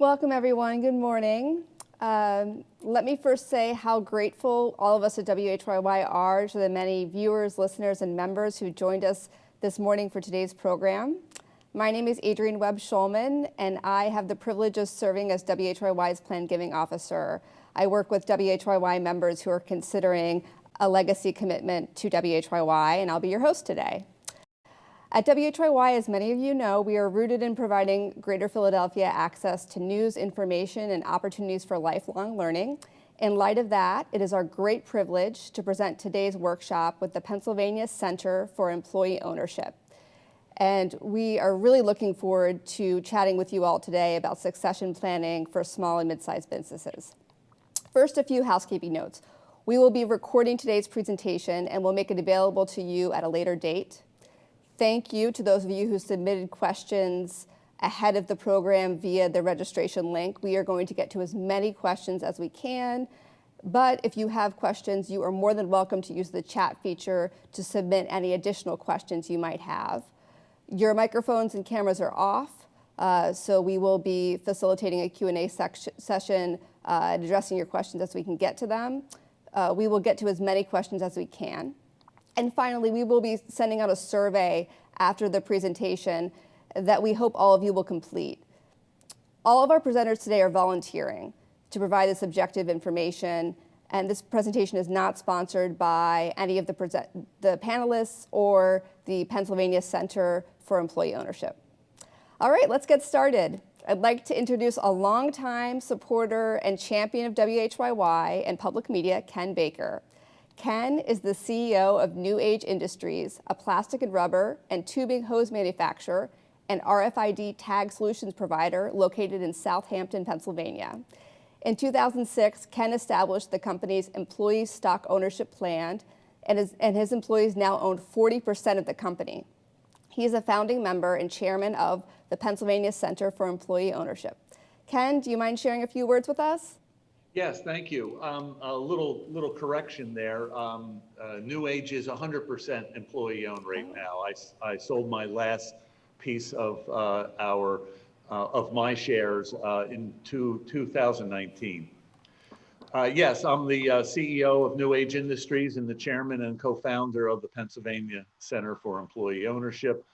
Welcome, everyone. Good morning. Let me first say how grateful all of us at WHYY are to the many viewers, listeners, and members who joined us this morning for today's program. My name is Adrienne Webb-Schulman, and I have the privilege of serving as WHYY's Plan Giving Officer. I work with WHYY members who are considering a legacy commitment to WHYY, and I'll be your host today. At WHYY, as many of you know, we are rooted in providing Greater Philadelphia access to news, information, and opportunities for lifelong learning. In light of that, it is our great privilege to present today's workshop with the Pennsylvania Center for Employee Ownership. And we are really looking forward to chatting with you all today about succession planning for small and mid-sized businesses. First, a few housekeeping notes. We will be recording today's presentation and will make it available to you at a later date. Thank you to those of you who submitted questions ahead of the program via the registration link. We are going to get to as many questions as we can, but if you have questions, you are more than welcome to use the chat feature to submit any additional questions you might have. Your microphones and cameras are off, so we will be facilitating a Q&A session and addressing your questions as we can get to them. We will get to as many questions as we can. And finally, we will be sending out a survey after the presentation that we hope all of you will complete. All of our presenters today are volunteering to provide this objective information, and this presentation is not sponsored by any of the panelists or the Pennsylvania Center for Employee Ownership. All right, let's get started. I'd like to introduce a longtime supporter and champion of WHYY and public media, Ken Baker. Ken is the CEO of New Age Industries, a plastic and rubber and tubing hose manufacturer and RFID tag solutions provider located in Southampton, Pennsylvania. In 2006, Ken established the company's employee stock ownership plan, and his employees now own 40% of the company. He is a founding member and chairman of the Pennsylvania Center for Employee Ownership. Ken, do you mind sharing a few words with us? Yes, thank you. A little correction there. New Age is 100% employee-owned right now. I sold my last piece of my shares in 2019. Yes, I'm the CEO of New Age Industries and the chairman and co-founder of the Pennsylvania Center for Employee Ownership.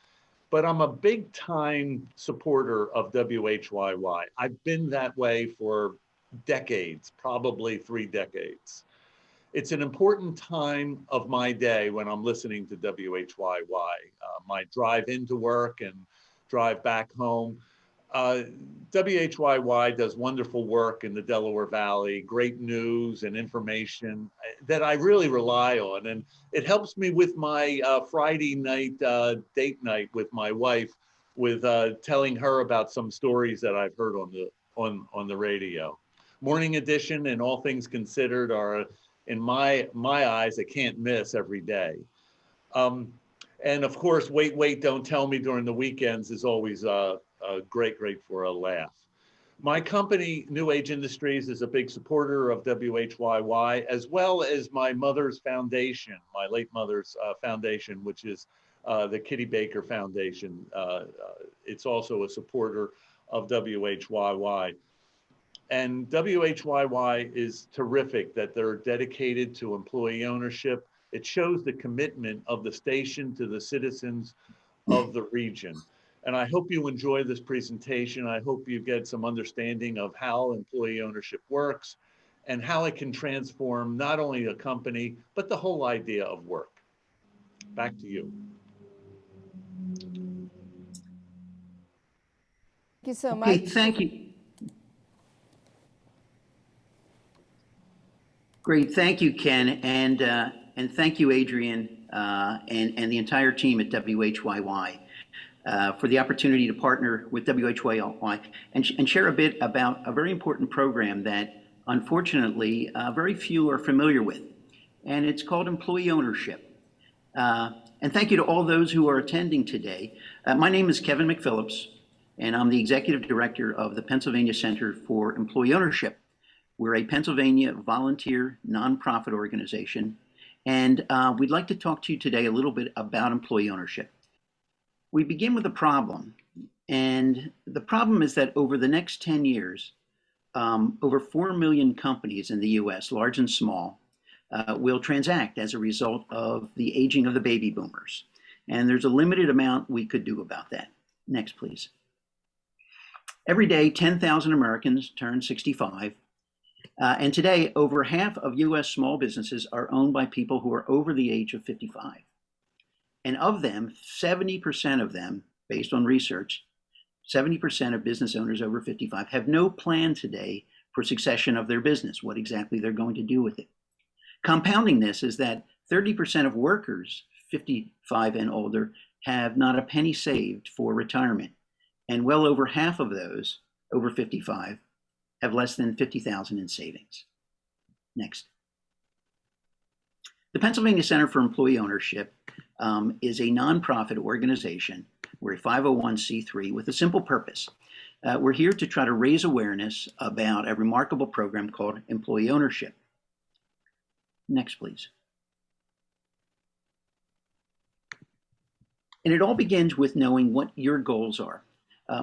But I'm a big-time supporter of WHYY. I've been that way for decades, probably 3 decades. It's an important time of my day when I'm listening to WHYY. My drive into work and drive back home. WHYY does wonderful work in the Delaware Valley, great news and information that I really rely on. And it helps me with my Friday night date night with my wife, with telling her about some stories that I've heard on the radio. Morning Edition and All Things Considered are, in my eyes, a can't miss every day. And of course, Wait, Don't Tell Me during the weekends is always great for a laugh. My company, New Age Industries, is a big supporter of WHYY, as well as my mother's foundation, my late mother's foundation, which is the Kitty Baker Foundation. It's also a supporter of WHYY. And WHYY is terrific that they're dedicated to employee ownership. It shows the commitment of the station to the citizens of the region. And I hope you enjoy this presentation. I hope you get some understanding of how employee ownership works and how it can transform not only a company, but the whole idea of work. Back to you. Thank you so much. Okay, thank you. Great, thank you, Ken, and thank you, Adrienne, and the entire team at WHYY for the opportunity to partner with WHYY and share a bit about a very important program that, unfortunately, very few are familiar with, and it's called Employee Ownership. And thank you to all those who are attending today. My name is Kevin McPhillips, and I'm the Executive Director of the Pennsylvania Center for Employee Ownership. We're a Pennsylvania volunteer nonprofit organization, and we'd like to talk to you today a little bit about employee ownership. We begin with a problem, And the problem is that over the next 10 years, over 4 million companies in the US, large and small, will transact as a result of the aging of the baby boomers. And there's a limited amount we could do about that. Next, please. Every day, 10,000 Americans turn 65. And today, over half of US small businesses are owned by people who are over the age of 55. And of them, 70% of them, based on research, 70% of business owners over 55 have no plan today for succession of their business, what exactly they're going to do with it. Compounding this is that 30% of workers 55 and older have not a penny saved for retirement. And well over half of those over 55 have less than $50,000 in savings. Next. The Pennsylvania Center for Employee Ownership is a nonprofit organization. We're a 501c3 with a simple purpose. We're here to try to raise awareness about a remarkable program called employee ownership. Next, please. And it all begins with knowing what your goals are.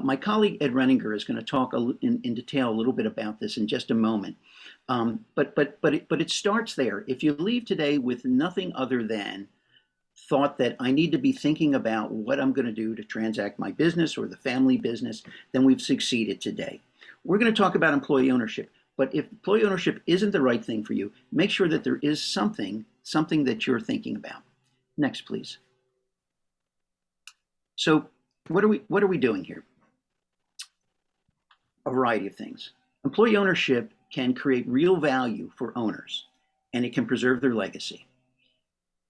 My colleague Ed Renninger is going to talk in detail a little bit about this in just a moment. But it starts there. If you leave today with nothing other than thought that I need to be thinking about what I'm going to do to transact my business or the family business, then we've succeeded today. We're going to talk about employee ownership. But if employee ownership isn't the right thing for you, make sure that there is something that you're thinking about. Next, please. So what are we doing here? A variety of things. Employee ownership can create real value for owners, and it can preserve their legacy.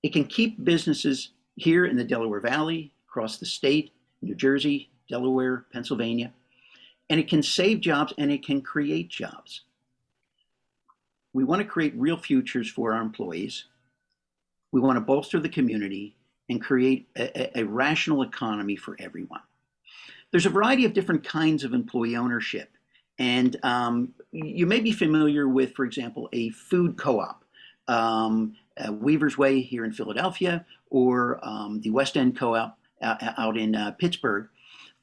It can keep businesses here in the Delaware Valley, across the state, New Jersey, Delaware, Pennsylvania, and it can save jobs and it can create jobs. We want to create real futures for our employees. We want to bolster the community and create a rational economy for everyone. There's a variety of different kinds of employee ownership. And you may be familiar with, for example, a food co-op, Weaver's Way here in Philadelphia, or the West End Co-op out in Pittsburgh.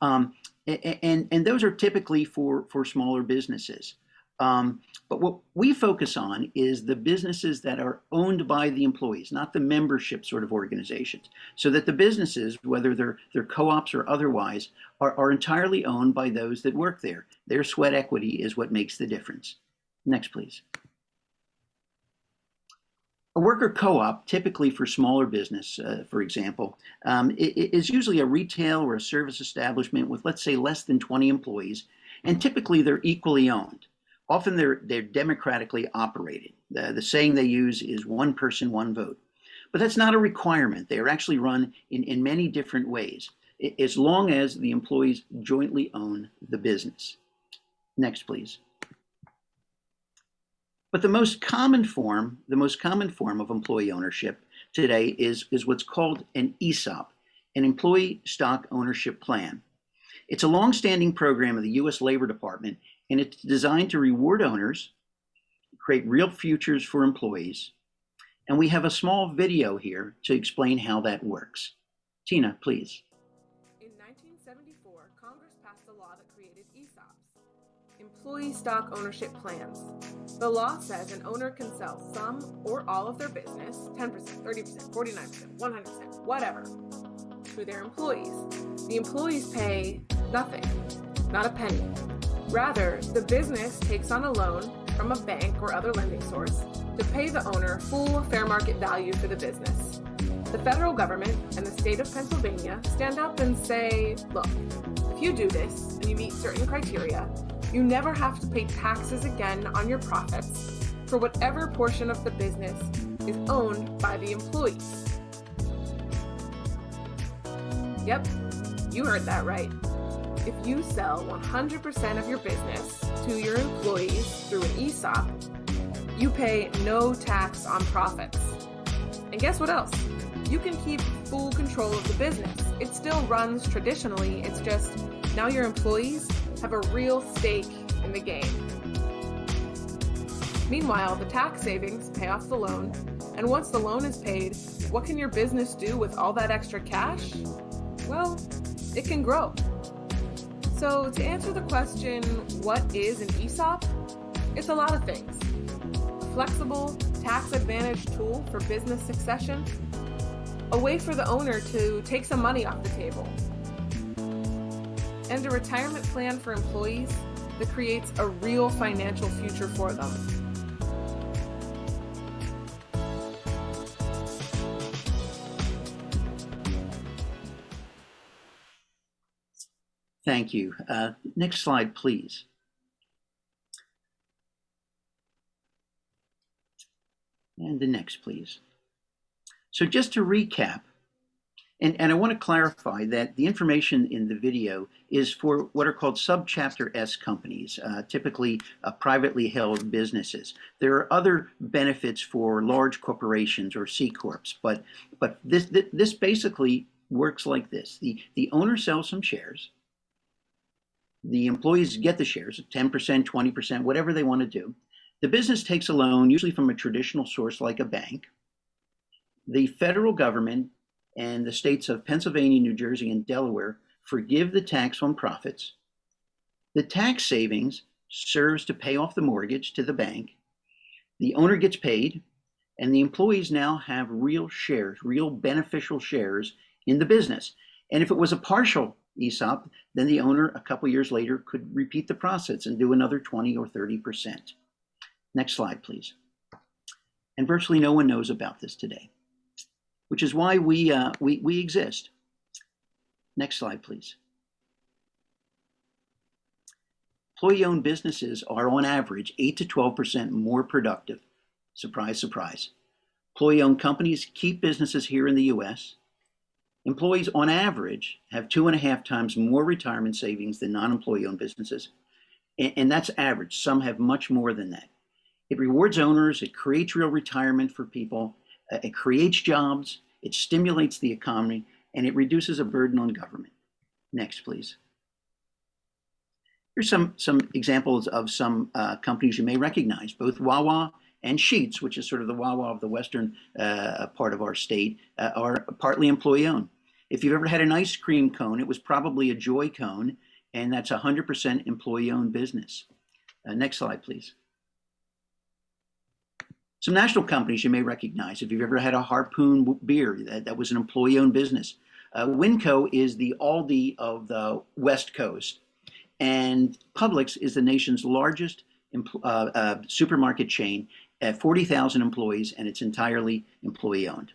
And those are typically for smaller businesses. But what we focus on is the businesses that are owned by the employees, not the membership sort of organizations. So that the businesses, whether they're co-ops or otherwise, are entirely owned by those that work there. Their sweat equity is what makes the difference. Next, please. A worker co-op, typically for smaller business, for example, is usually a retail or a service establishment with, let's say, less than 20 employees, and typically they're equally owned. Often they're democratically operated. The saying they use is one person, one vote. But that's not a requirement. They are actually run in many different ways, as long as the employees jointly own the business. Next, please. But the most common form of employee ownership today is what's called an ESOP, an Employee Stock Ownership Plan. It's a long-standing program of the U.S. Labor Department, and it's designed to reward owners, create real futures for employees. And we have a small video here to explain how that works. Tina, please. In 1974, Congress passed a law that created ESOPs, Employee Stock Ownership Plans. The law says an owner can sell some or all of their business, 10%, 30%, 49%, 100%, whatever, to their employees. The employees pay nothing, not a penny. Rather, the business takes on a loan from a bank or other lending source to pay the owner full fair market value for the business. The federal government and the state of Pennsylvania stand up and say, look, if you do this and you meet certain criteria, you never have to pay taxes again on your profits for whatever portion of the business is owned by the employees. Yep, you heard that right. If you sell 100% of your business to your employees through an ESOP, you pay no tax on profits. And guess what else? You can keep full control of the business. It still runs traditionally, it's just now your employees have a real stake in the game. Meanwhile, the tax savings pay off the loan, and once the loan is paid, what can your business do with all that extra cash? Well, it can grow. So to answer the question, what is an ESOP? It's a lot of things. A flexible, tax-advantaged tool for business succession, a way for the owner to take some money off the table, and a retirement plan for employees that creates a real financial future for them. Thank you. Next slide, please. And the next, please. So just to recap, and I want to clarify that the information in the video is for what are called subchapter S companies, typically privately held businesses. There are other benefits for large corporations or C Corps, but this basically works like this. The owner sells some shares. The employees get the shares, 10%, 20%, whatever they want to do. The business takes a loan, usually from a traditional source like a bank. The federal government and the states of Pennsylvania, New Jersey, and Delaware forgive the tax on profits. The tax savings serves to pay off the mortgage to the bank. The owner gets paid, and the employees now have real shares, real beneficial shares in the business. And if it was a partial ESOP, then the owner a couple years later could repeat the process and do another 20 or 30%. Next slide, please. And virtually no one knows about this today, which is why we exist. Next slide, please. Employee-owned businesses are on average 8 to 12% more productive. Surprise, surprise. Employee-owned companies keep businesses here in the US. Employees on average have 2.5 times more retirement savings than non-employee-owned businesses. And that's average. Some have much more than that. It rewards owners, it creates real retirement for people, it creates jobs, it stimulates the economy, and it reduces a burden on government. Next, please. Here's some examples of some companies you may recognize, both Wawa and Sheetz, which is sort of the Wawa of the western part of our state, are partly employee-owned. If you've ever had an ice cream cone, it was probably a Joy cone, and that's 100% employee-owned business. Next slide, please. Some national companies you may recognize. If you've ever had a Harpoon beer, that was an employee-owned business. Winco is the Aldi of the West Coast, and Publix is the nation's largest supermarket chain at 40,000 employees, and it's entirely employee-owned.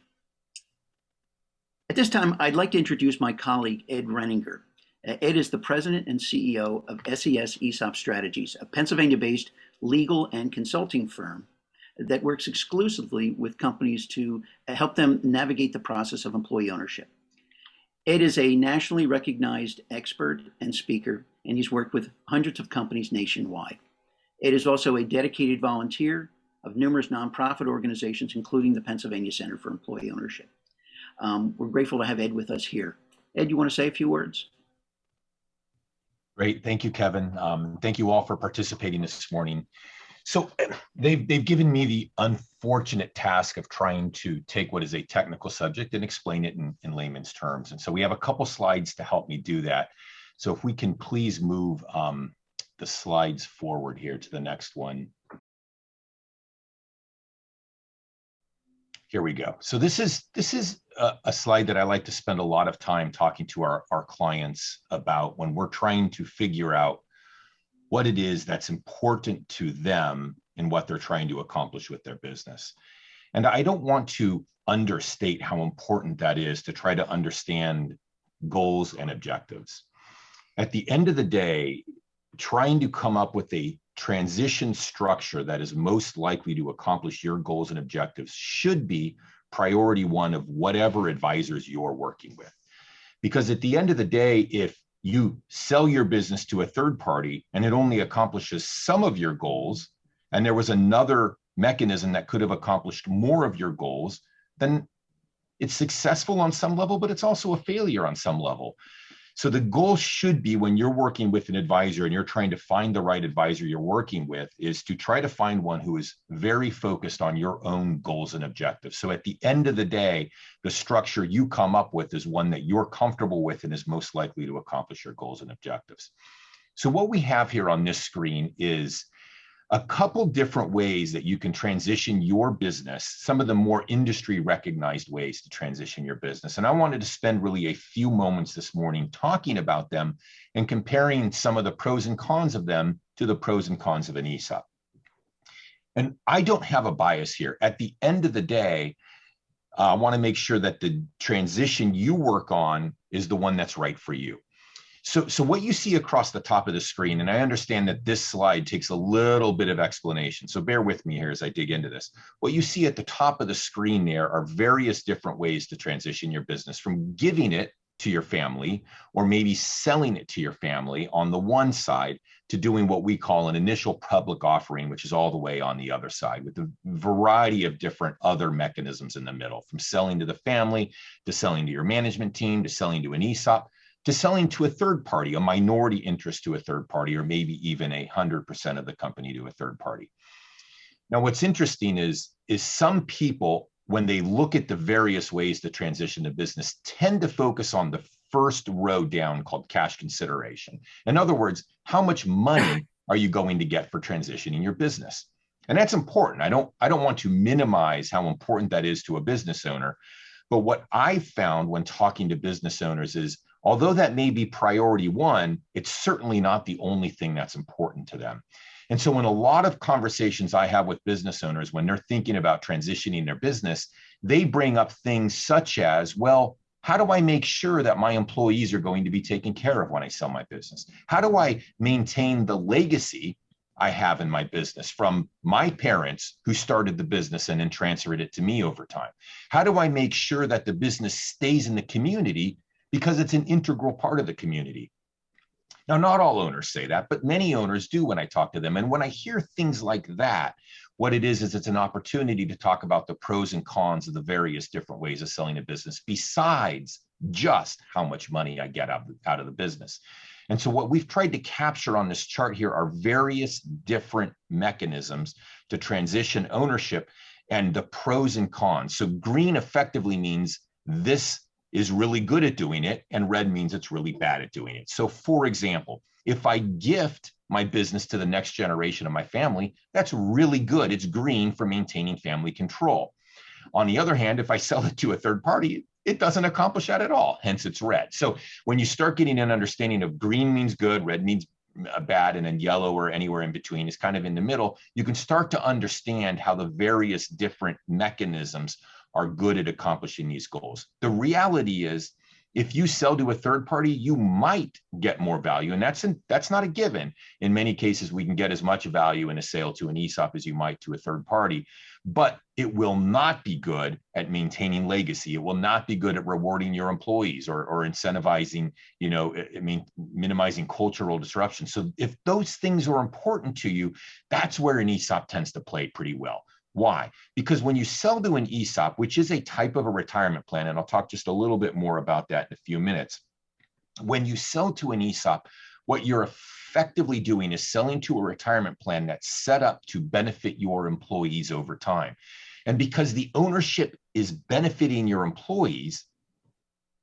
At this time, I'd like to introduce my colleague, Ed Renninger. Ed is the president and CEO of SES ESOP Strategies, a Pennsylvania-based legal and consulting firm that works exclusively with companies to help them navigate the process of employee ownership. Ed is a nationally recognized expert and speaker, and he's worked with hundreds of companies nationwide. Ed is also a dedicated volunteer of numerous nonprofit organizations, including the Pennsylvania Center for Employee Ownership. We're grateful to have Ed with us here. Ed, you want to say a few words? Great, thank you, Kevin. Thank you all for participating this morning. So they've given me the unfortunate task of trying to take what is a technical subject and explain it in layman's terms. And so we have a couple slides to help me do that. So if we can please move the slides forward here to the next one. Here we go. So this is a slide that I like to spend a lot of time talking to our clients about when we're trying to figure out what it is that's important to them and what they're trying to accomplish with their business. And I don't want to understate how important that is to try to understand goals and objectives. At the end of the day, trying to come up with a transition structure that is most likely to accomplish your goals and objectives should be priority one of whatever advisors you're working with. Because at the end of the day, if you sell your business to a third party and it only accomplishes some of your goals, and there was another mechanism that could have accomplished more of your goals, then it's successful on some level, but it's also a failure on some level. So the goal should be, when you're working with an advisor and you're trying to find the right advisor you're working with, is to try to find one who is very focused on your own goals and objectives. So at the end of the day, the structure you come up with is one that you're comfortable with and is most likely to accomplish your goals and objectives. So what we have here on this screen is a couple different ways that you can transition your business, some of the more industry recognized ways to transition your business. And I wanted to spend really a few moments this morning talking about them and comparing some of the pros and cons of them to the pros and cons of an ESOP. And I don't have a bias here. At the end of the day, I want to make sure that the transition you work on is the one that's right for you. So what you see across the top of the screen, and I understand that this slide takes a little bit of explanation, so bear with me here as I dig into this. What you see at the top of the screen there are various different ways to transition your business, from giving it to your family or maybe selling it to your family on the one side, to doing what we call an initial public offering, which is all the way on the other side, with a variety of different other mechanisms in the middle, from selling to the family, to selling to your management team, to selling to an ESOP, to selling to a third party, a minority interest to a third party, or maybe even 100% of the company to a third party. Now, what's interesting is some people, when they look at the various ways to transition the business, tend to focus on the first row down called cash consideration. In other words, how much money are you going to get for transitioning your business? And that's important. I don't want to minimize how important that is to a business owner. But what I found when talking to business owners is, although that may be priority one, it's certainly not the only thing that's important to them. And so in a lot of conversations I have with business owners, when they're thinking about transitioning their business, they bring up things such as, well, how do I make sure that my employees are going to be taken care of when I sell my business? How do I maintain the legacy I have in my business from my parents who started the business and then transferred it to me over time? How do I make sure that the business stays in the community because it's an integral part of the community? Now, not all owners say that, but many owners do when I talk to them. And when I hear things like that, what it is it's an opportunity to talk about the pros and cons of the various different ways of selling a business, besides just how much money I get out of the business. And so what we've tried to capture on this chart here are various different mechanisms to transition ownership and the pros and cons. So green effectively means this is really good at doing it, and red means it's really bad at doing it. So for example, if I gift my business to the next generation of my family, that's really good. It's green for maintaining family control. On the other hand, if I sell it to a third party, it doesn't accomplish that at all, hence it's red. So when you start getting an understanding of green means good, red means bad, and then yellow or anywhere in between is kind of in the middle, you can start to understand how the various different mechanisms are good at accomplishing these goals. The reality is, if you sell to a third party, you might get more value, and that's not a given. In many cases, we can get as much value in a sale to an ESOP as you might to a third party, but it will not be good at maintaining legacy. It will not be good at rewarding your employees or incentivizing, minimizing cultural disruption. So if those things are important to you, that's where an ESOP tends to play pretty well. Why? Because when you sell to an ESOP, which is a type of a retirement plan, and I'll talk just a little bit more about that in a few minutes. When you sell to an ESOP, what you're effectively doing is selling to a retirement plan that's set up to benefit your employees over time. And because the ownership is benefiting your employees,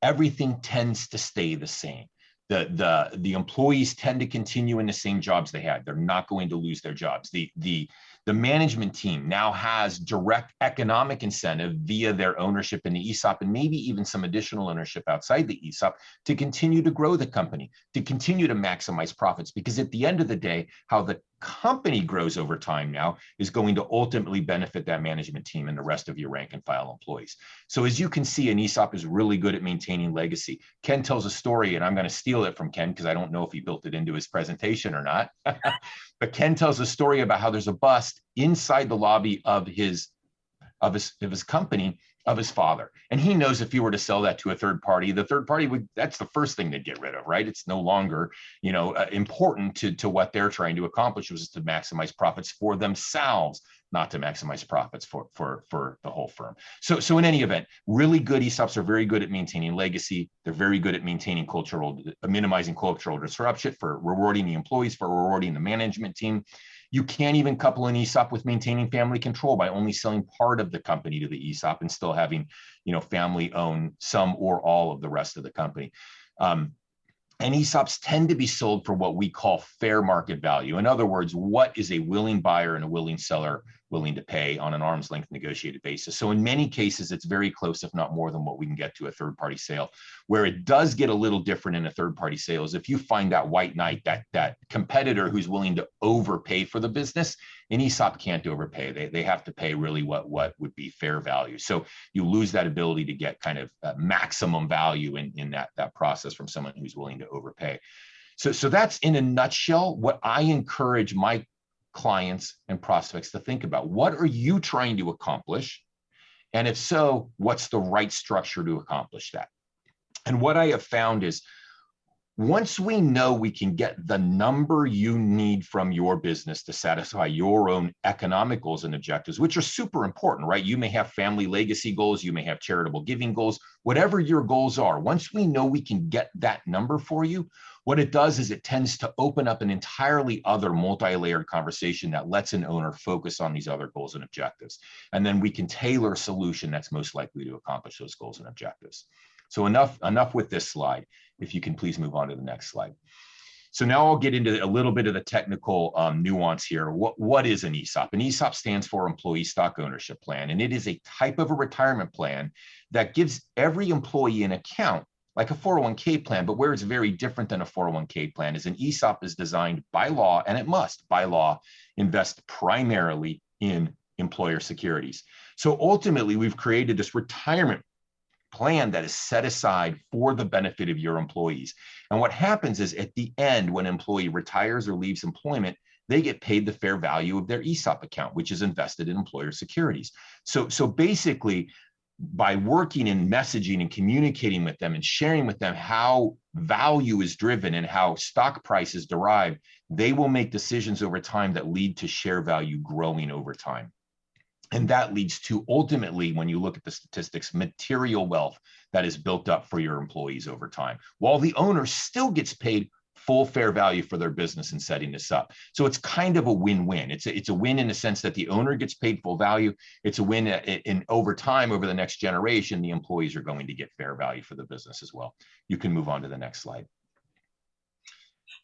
everything tends to stay the same. The employees tend to continue in the same jobs they had. They're not going to lose their jobs. The management team now has direct economic incentive via their ownership in the ESOP, and maybe even some additional ownership outside the ESOP, to continue to grow the company, to continue to maximize profits. Because at the end of the day, how the company grows over time now is going to ultimately benefit that management team and the rest of your rank and file employees. So as you can see, an ESOP is really good at maintaining legacy. Ken tells a story, and I'm going to steal it from Ken because I don't know if he built it into his presentation or not. But Ken tells a story about how there's a bust inside the lobby of his company of his father. And he knows if he were to sell that to a third party, the third party that's the first thing they'd get rid of, right? It's no longer, important to what they're trying to accomplish, was to maximize profits for themselves, not to maximize profits for the whole firm. So in any event, really good ESOPs are very good at maintaining legacy. They're very good at maintaining minimizing cultural disruption, for rewarding the employees, for rewarding the management team. You can't even couple an ESOP with maintaining family control by only selling part of the company to the ESOP and still having, family own some or all of the rest of the company. And ESOPs tend to be sold for what we call fair market value. In other words, what is a willing buyer and a willing seller willing to pay on an arm's length negotiated basis? So in many cases, it's very close, if not more than what we can get to a third-party sale. Where it does get a little different in a third-party sale is if you find that white knight, that competitor who's willing to overpay for the business, an ESOP can't overpay. They have to pay really what would be fair value. So you lose that ability to get kind of maximum value in that process from someone who's willing to overpay. So that's in a nutshell what I encourage my clients and prospects to think about. What are you trying to accomplish? And if so, what's the right structure to accomplish that? And what I have found is once we know we can get the number you need from your business to satisfy your own economic goals and objectives, which are super important, right? You may have family legacy goals, you may have charitable giving goals, whatever your goals are. Once we know we can get that number for you, what it does is it tends to open up an entirely other multi-layered conversation that lets an owner focus on these other goals and objectives. And then we can tailor a solution that's most likely to accomplish those goals and objectives. So enough with this slide. If you can please move on to the next slide. So now I'll get into a little bit of the technical nuance here. What is an ESOP? An ESOP stands for Employee Stock Ownership Plan, and it is a type of a retirement plan that gives every employee an account like a 401k plan, but where it's very different than a 401k plan is an ESOP is designed by law, and it must, by law, invest primarily in employer securities. So ultimately, we've created this retirement plan that is set aside for the benefit of your employees. And what happens is at the end, when an employee retires or leaves employment, they get paid the fair value of their ESOP account, which is invested in employer securities. So basically, by working and messaging and communicating with them and sharing with them how value is driven and how stock price is derived, they will make decisions over time that lead to share value growing over time. And that leads to ultimately, when you look at the statistics, material wealth that is built up for your employees over time, while the owner still gets paid full fair value for their business in setting this up. So it's kind of a win-win. It's a win in the sense that the owner gets paid full value. It's a win in over time, over the next generation, the employees are going to get fair value for the business as well. You can move on to the next slide.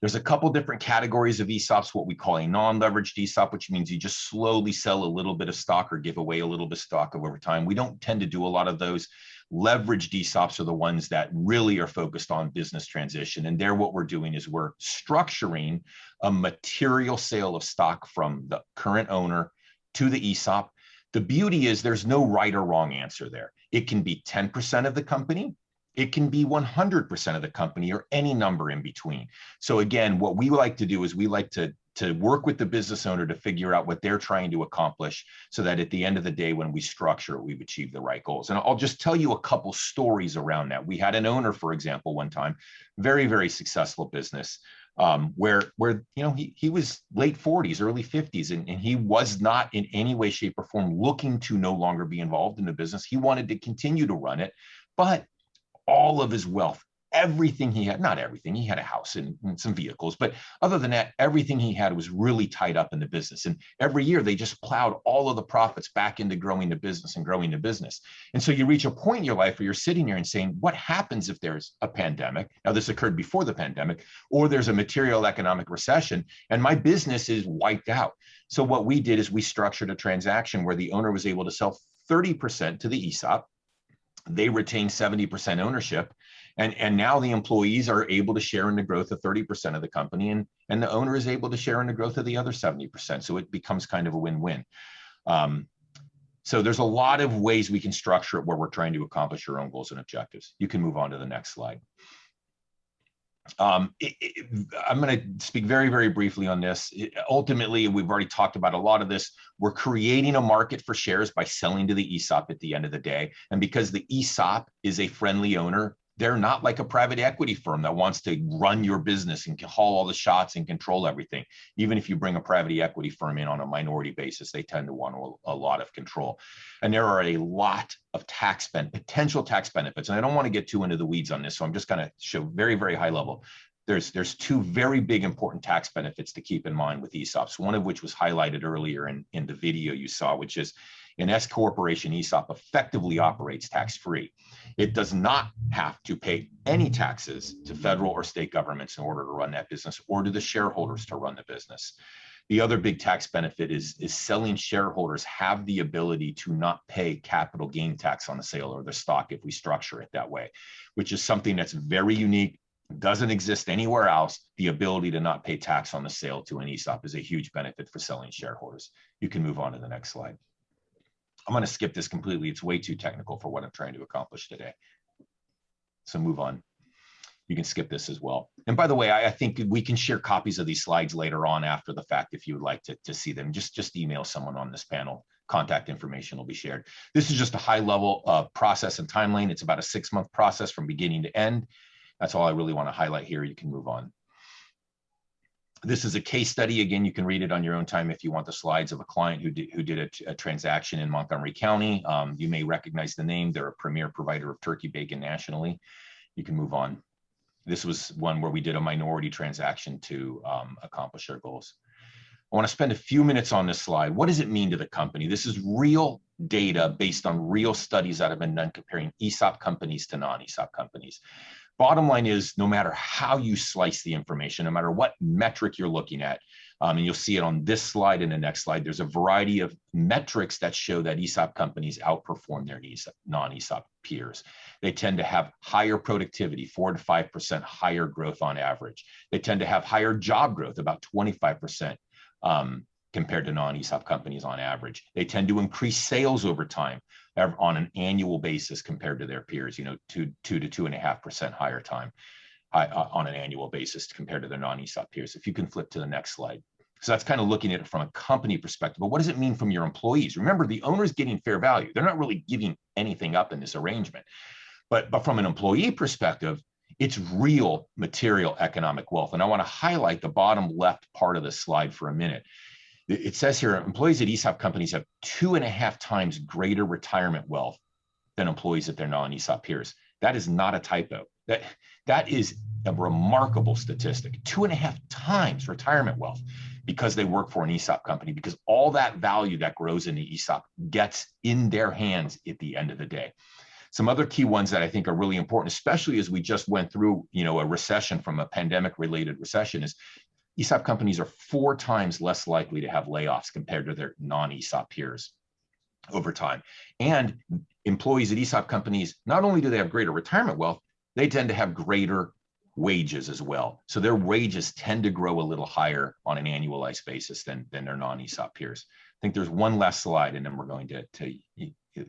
There's a couple different categories of ESOPs, what we call a non-leveraged ESOP, which means you just slowly sell a little bit of stock or give away a little bit of stock over time. We don't tend to do a lot of those. Leveraged ESOPs are the ones that really are focused on business transition. And there, what we're doing is we're structuring a material sale of stock from the current owner to the ESOP. The beauty is there's no right or wrong answer there. It can be 10% of the company. It can be 100% of the company or any number in between. So again, what we like to do is we like to work with the business owner to figure out what they're trying to accomplish so that at the end of the day, when we structure it, we've achieved the right goals. And I'll just tell you a couple stories around that. We had an owner, for example, one time, very, very successful business, where he was late 40s, early 50s, and he was not in any way, shape, or form looking to no longer be involved in the business. He wanted to continue to run it, but all of his wealth, everything he had, not everything, he had a house and some vehicles, but other than that, everything he had was really tied up in the business. And every year they just plowed all of the profits back into growing the business and growing the business. And so you reach a point in your life where you're sitting here and saying, what happens if there's a pandemic? Now, this occurred before the pandemic, or there's a material economic recession and my business is wiped out. So what we did is we structured a transaction where the owner was able to sell 30% to the ESOP. They retain 70% ownership. And now the employees are able to share in the growth of 30% of the company, and the owner is able to share in the growth of the other 70%. So it becomes kind of a win-win. So there's a lot of ways we can structure it where we're trying to accomplish your own goals and objectives. You can move on to the next slide. I'm going to speak very, very briefly on this. Ultimately, we've already talked about a lot of this. We're creating a market for shares by selling to the ESOP at the end of the day. And because the ESOP is a friendly owner, They're not like a private equity firm that wants to run your business and haul all the shots and control everything. Even if you bring a private equity firm in on a minority basis, they tend to want a lot of control. And there are a lot of potential tax benefits. And I don't want to get too into the weeds on this, so I'm just going to show very, very high level. There's two very big important tax benefits to keep in mind with ESOPs, one of which was highlighted earlier in the video you saw, which is an S corporation ESOP effectively operates tax-free. It does not have to pay any taxes to federal or state governments in order to run that business, or to the shareholders to run the business. The other big tax benefit is selling shareholders have the ability to not pay capital gain tax on the sale of their stock if we structure it that way, which is something that's very unique, doesn't exist anywhere else. The ability to not pay tax on the sale to an ESOP is a huge benefit for selling shareholders. You can move on to the next slide. I'm going to skip this completely. It's way too technical for what I'm trying to accomplish today. So move on. You can skip this as well. And by the way, I think we can share copies of these slides later on after the fact if you would like to see them. Just email someone on this panel. Contact information will be shared. This is just a high level process and timeline. It's about a 6-month process from beginning to end. That's all I really want to highlight here. You can move on. This is a case study. Again, you can read it on your own time if you want the slides of a client who did a transaction in Montgomery County. You may recognize the name. They're a premier provider of turkey bacon nationally. You can move on. This was one where we did a minority transaction to accomplish our goals. I want to spend a few minutes on this slide. What does it mean to the company? This is real data based on real studies that have been done comparing ESOP companies to non-ESOP companies. Bottom line is, no matter how you slice the information, no matter what metric you're looking at, and you'll see it on this slide and the next slide, there's a variety of metrics that show that ESOP companies outperform their non-ESOP peers. They tend to have higher productivity, 4 to 5% higher growth on average. They tend to have higher job growth, about 25% compared to non-ESOP companies on average. They tend to increase sales over time on an annual basis compared to their peers, 2 to 2.5% higher time on an annual basis compared to their non-ESOP peers. If you can flip to the next slide. So that's kind of looking at it from a company perspective, but what does it mean from your employees? Remember, the owner's getting fair value. They're not really giving anything up in this arrangement. But from an employee perspective, it's real material economic wealth. And I want to highlight the bottom left part of the slide for a minute. It says here, employees at ESOP companies have 2.5 times greater retirement wealth than employees at their non-ESOP peers. That is not a typo. That is a remarkable statistic. 2.5 times retirement wealth because they work for an ESOP company, because all that value that grows in the ESOP gets in their hands at the end of the day. Some other key ones that I think are really important, especially as we just went through, a recession from a pandemic-related recession, is ESOP companies are 4 times less likely to have layoffs compared to their non-ESOP peers over time. And employees at ESOP companies, not only do they have greater retirement wealth, they tend to have greater wages as well. So their wages tend to grow a little higher on an annualized basis than their non-ESOP peers. I think there's one last slide, and then we're going to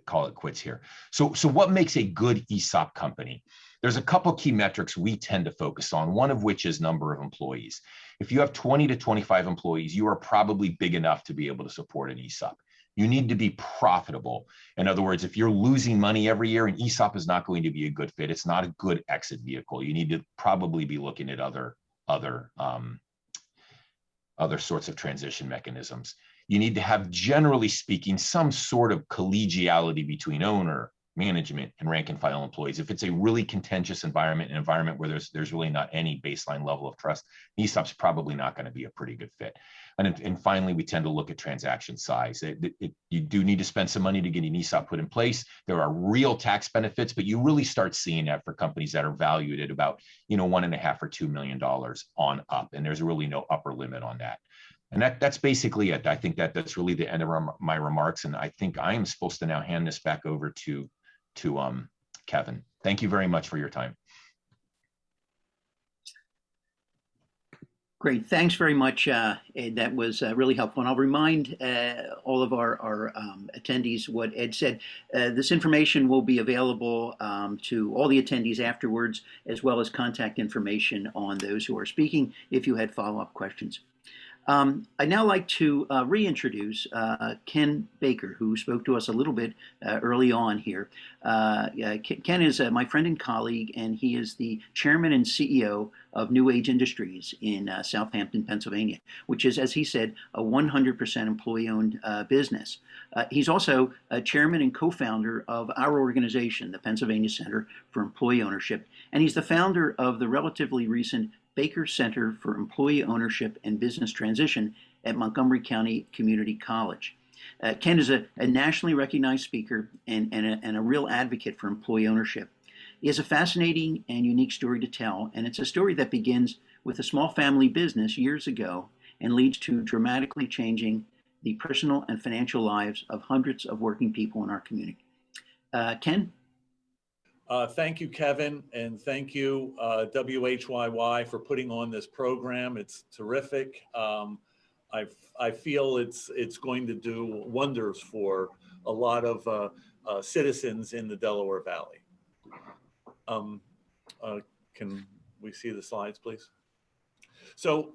call it quits here. So what makes a good ESOP company? There's a couple key metrics we tend to focus on, one of which is number of employees. If you have 20 to 25 employees, you are probably big enough to be able to support an ESOP. You need to be profitable. In other words, if you're losing money every year, an ESOP is not going to be a good fit. It's not a good exit vehicle. You need to probably be looking at other sorts of transition mechanisms. You need to have, generally speaking, some sort of collegiality between owner, management, and rank and file employees. If it's a really contentious environment, an environment where there's really not any baseline level of trust, ESOP's probably not going to be a pretty good fit. And finally, we tend to look at transaction size. You do need to spend some money to get an ESOP put in place. There are real tax benefits, but you really start seeing that for companies that are valued at about $1.5 or $2 million on up, and there's really no upper limit on that. And that's basically it. I think that's really the end of my remarks, and I think I am supposed to now hand this back over to Kevin. Thank you very much for your time. Great, thanks very much, Ed. That was really helpful. And I'll remind all of our attendees what Ed said. This information will be available to all the attendees afterwards, as well as contact information on those who are speaking if you had follow-up questions. I'd now like to reintroduce Ken Baker, who spoke to us a little bit early on here. Ken is my friend and colleague, and he is the chairman and CEO of New Age Industries in Southampton, Pennsylvania, which is, as he said, a 100% employee-owned business. He's also a chairman and co-founder of our organization, the Pennsylvania Center for Employee Ownership, and he's the founder of the relatively recent Baker Center for Employee Ownership and Business Transition at Montgomery County Community College. Ken is a nationally recognized speaker and a real advocate for employee ownership. He has a fascinating and unique story to tell, and it's a story that begins with a small family business years ago and leads to dramatically changing the personal and financial lives of hundreds of working people in our community. Ken? Thank you, Kevin, and thank you, WHYY, for putting on this program. It's terrific. I feel it's going to do wonders for a lot of citizens in the Delaware Valley. Can we see the slides, please? So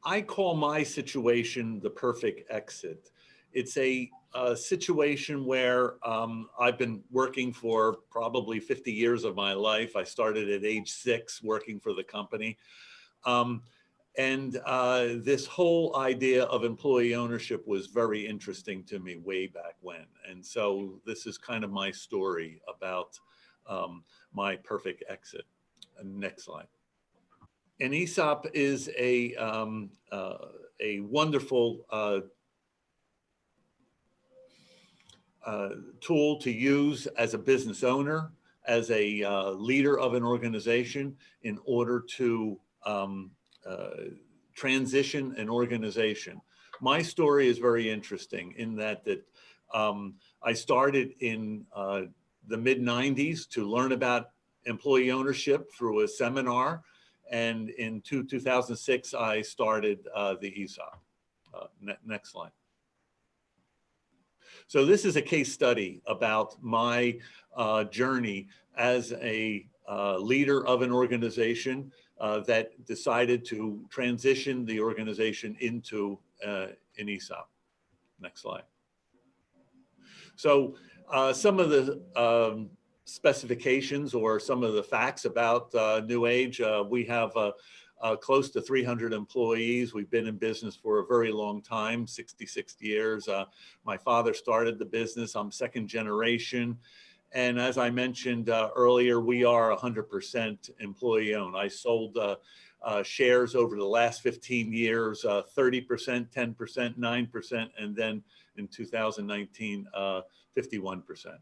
I call my situation the perfect exit. It's a situation where I've been working for probably 50 years of my life. I started at age 6 working for the company. This whole idea of employee ownership was very interesting to me way back when. And so this is kind of my story about my perfect exit. Next slide. An ESOP is a wonderful tool to use as a business owner, as a leader of an organization in order to transition an organization. My story is very interesting in that I started in the mid-90s to learn about employee ownership through a seminar. And in 2006, I started the ESOP. Next slide. So this is a case study about my journey as a leader of an organization that decided to transition the organization into an ESOP. Next slide. So some of the specifications or some of the facts about New Age, we have close to 300 employees. We've been in business for a very long time, 66 years. My father started the business. I'm second generation. And as I mentioned earlier, we are 100% employee owned. I sold shares over the last 15 years, 30%, 10%, 9%, and then in 2019, 51%.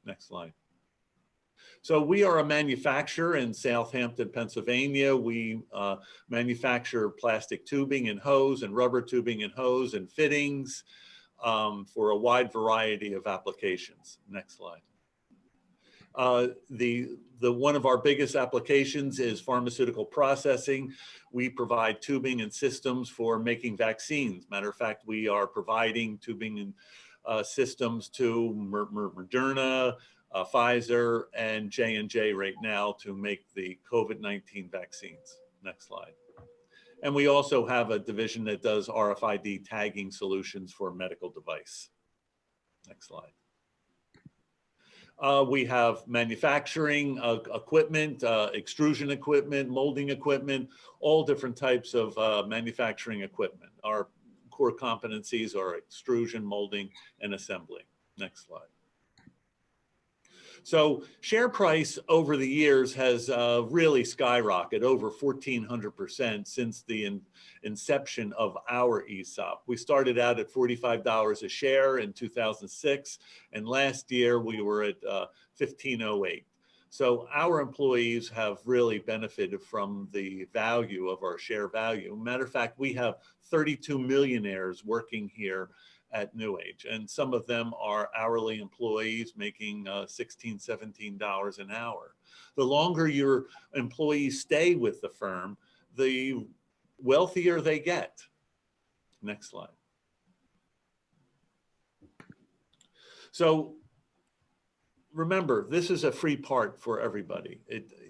Next slide. So we are a manufacturer in Southampton, Pennsylvania. We manufacture plastic tubing and hose and rubber tubing and hose and fittings for a wide variety of applications. Next slide. One of our biggest applications is pharmaceutical processing. We provide tubing and systems for making vaccines. Matter of fact, we are providing tubing and systems to Moderna, Pfizer, and J&J right now to make the COVID-19 vaccines. Next slide. And we also have a division that does RFID tagging solutions for medical device. Next slide. We have manufacturing equipment, extrusion equipment, molding equipment, all different types of manufacturing equipment. Our core competencies are extrusion, molding, and assembly. Next slide. So share price over the years has really skyrocketed over 1,400% since the inception of our ESOP. We started out at $45 a share in 2006, and last year we were at $15.08. So our employees have really benefited from the value of our share value. Matter of fact, we have 32 millionaires working here at New Age, and some of them are hourly employees making $16, $17 an hour. The longer your employees stay with the firm, the wealthier they get. Next slide. remember, this is a free part for everybody.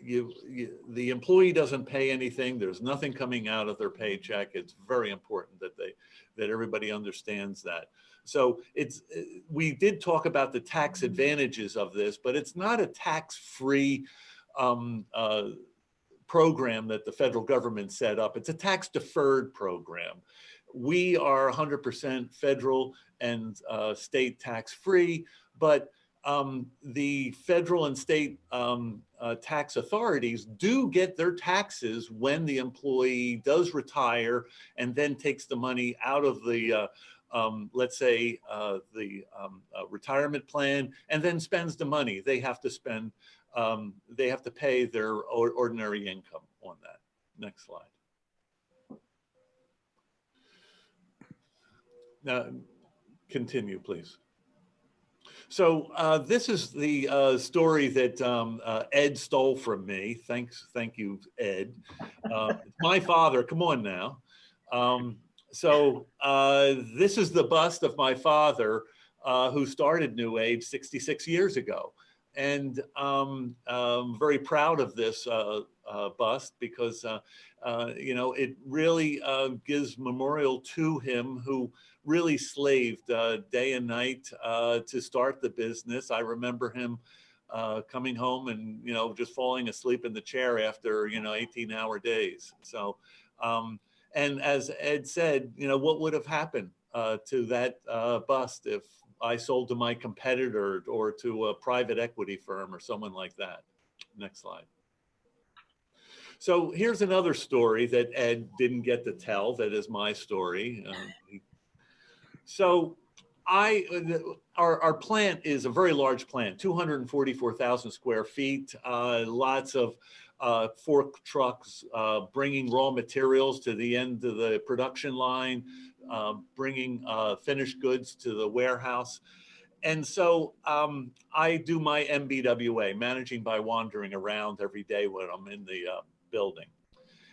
The employee doesn't pay anything. There's nothing coming out of their paycheck. It's very important that everybody understands that. So we did talk about the tax advantages of this, but it's not a tax-free program that the federal government set up. It's a tax-deferred program. We are 100% federal and state tax-free, but the federal and state tax authorities do get their taxes when the employee does retire and then takes the money out of the, let's say, the retirement plan, and then spends the money. They have to spend, they have to pay their ordinary income on that. Next slide. Now, continue, please. So this is the story that Ed stole from me. Thank you, Ed. My father, come on now. This is the bust of my father who started New Age 66 years ago. And I'm very proud of this bust because, you know, it really gives memorial to him who really slaved day and night to start the business. I remember him coming home and, you know, just falling asleep in the chair after, you know, 18-hour days. So, and as Ed said, you know, what would have happened to that bust if I sold to my competitor or to a private equity firm or someone like that? Next slide. So here's another story that Ed didn't get to tell. That is my story. So our plant is a very large plant, 244,000 square feet, lots of fork trucks bringing raw materials to the end of the production line, bringing finished goods to the warehouse. And so I do my MBWA, managing by wandering around every day when I'm in the building.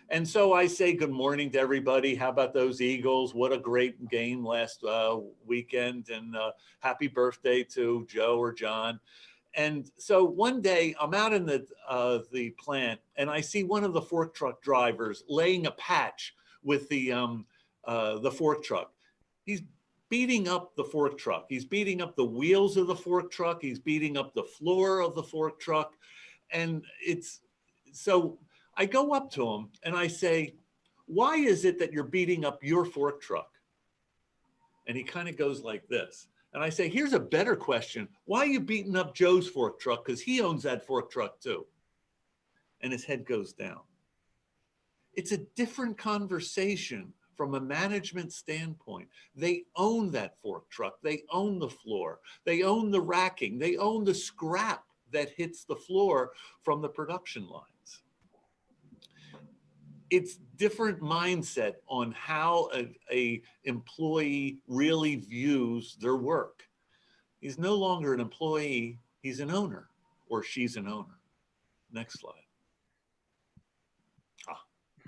And so I say good morning to everybody. How about those Eagles? What a great game last weekend. And happy birthday to Joe or John. And so one day I'm out in the plant and I see one of the fork truck drivers laying a patch with the fork truck. He's beating up the fork truck. He's beating up the wheels of the fork truck. He's beating up the floor of the fork truck. And so I go up to him and I say, why is it that you're beating up your fork truck? And he kind of goes like this. And I say, here's a better question. Why are you beating up Joe's fork truck? Because he owns that fork truck too. And his head goes down. It's a different conversation from a management standpoint. They own that fork truck. They own the floor. They own the racking. They own the scrap that hits the floor from the production lines. It's different mindset on how a employee really views their work. He's no longer an employee, he's an owner, or she's an owner. Next slide.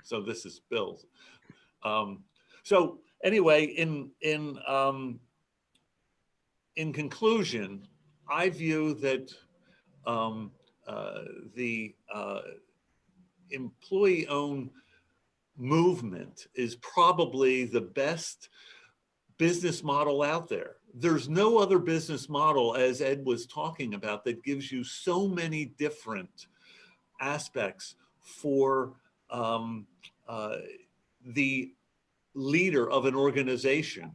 So this is Bill's. So anyway, in conclusion, I view that the employee-owned movement is probably the best business model out there. There's no other business model, as Ed was talking about, that gives you so many different aspects for the leader of an organization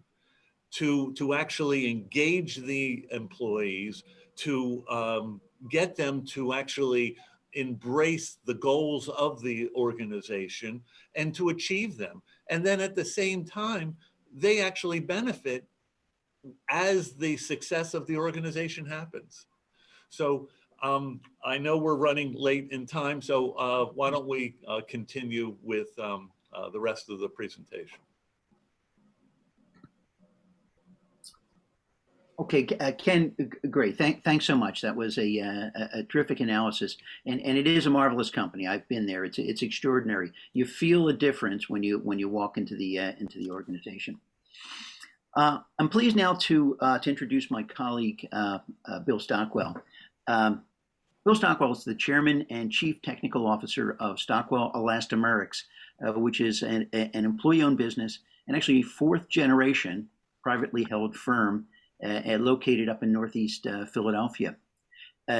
to actually engage the employees, to get them to actually embrace the goals of the organization and to achieve them. And then at the same time, they actually benefit as the success of the organization happens. So I know we're running late in time, so why don't we continue with the rest of the presentation. Okay, Ken, great. Thanks so much. That was a terrific analysis, and it is a marvelous company. I've been there. It's extraordinary. You feel a difference when you walk into the organization. I'm pleased now to introduce my colleague Bill Stockwell. Bill Stockwell is the chairman and chief technical officer of Stockwell Elastomerics, which is an employee-owned business and actually fourth generation privately held firm located up in Northeast Philadelphia.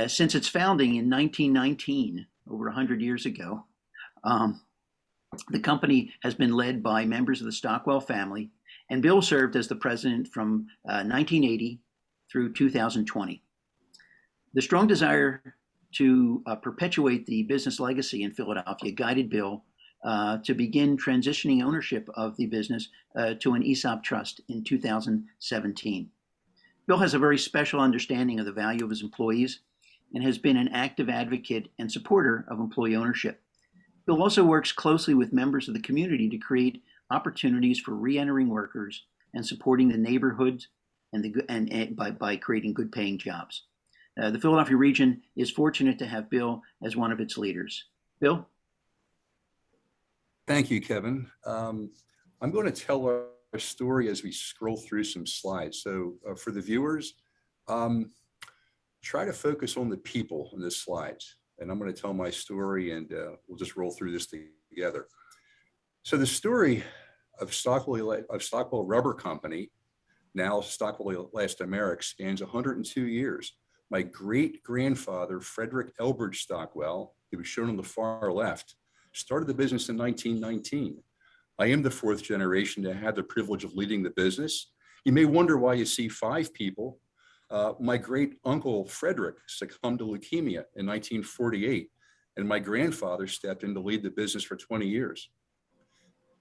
Since its founding in 1919, over 100 years ago, the company has been led by members of the Stockwell family, and Bill served as the president from 1980 through 2020. The strong desire to perpetuate the business legacy in Philadelphia guided Bill to begin transitioning ownership of the business to an ESOP trust in 2017. Bill has a very special understanding of the value of his employees and has been an active advocate and supporter of employee ownership. Bill also works closely with members of the community to create opportunities for re-entering workers and supporting the neighborhoods and by creating good paying jobs. The Philadelphia region is fortunate to have Bill as one of its leaders. Bill? Thank you, Kevin. I'm going to tell our story as we scroll through some slides. So for the viewers, try to focus on the people in this slides. And I'm going to tell my story and we'll just roll through this together. So the story of Stockwell Rubber Company, now Stockwell Elastomerics, spans 102 years. My great-grandfather, Frederick Elbridge Stockwell, who was shown on the far left, started the business in 1919. I am the fourth generation to have the privilege of leading the business. You may wonder why you see 5 people. My great uncle Frederick succumbed to leukemia in 1948, and my grandfather stepped in to lead the business for 20 years.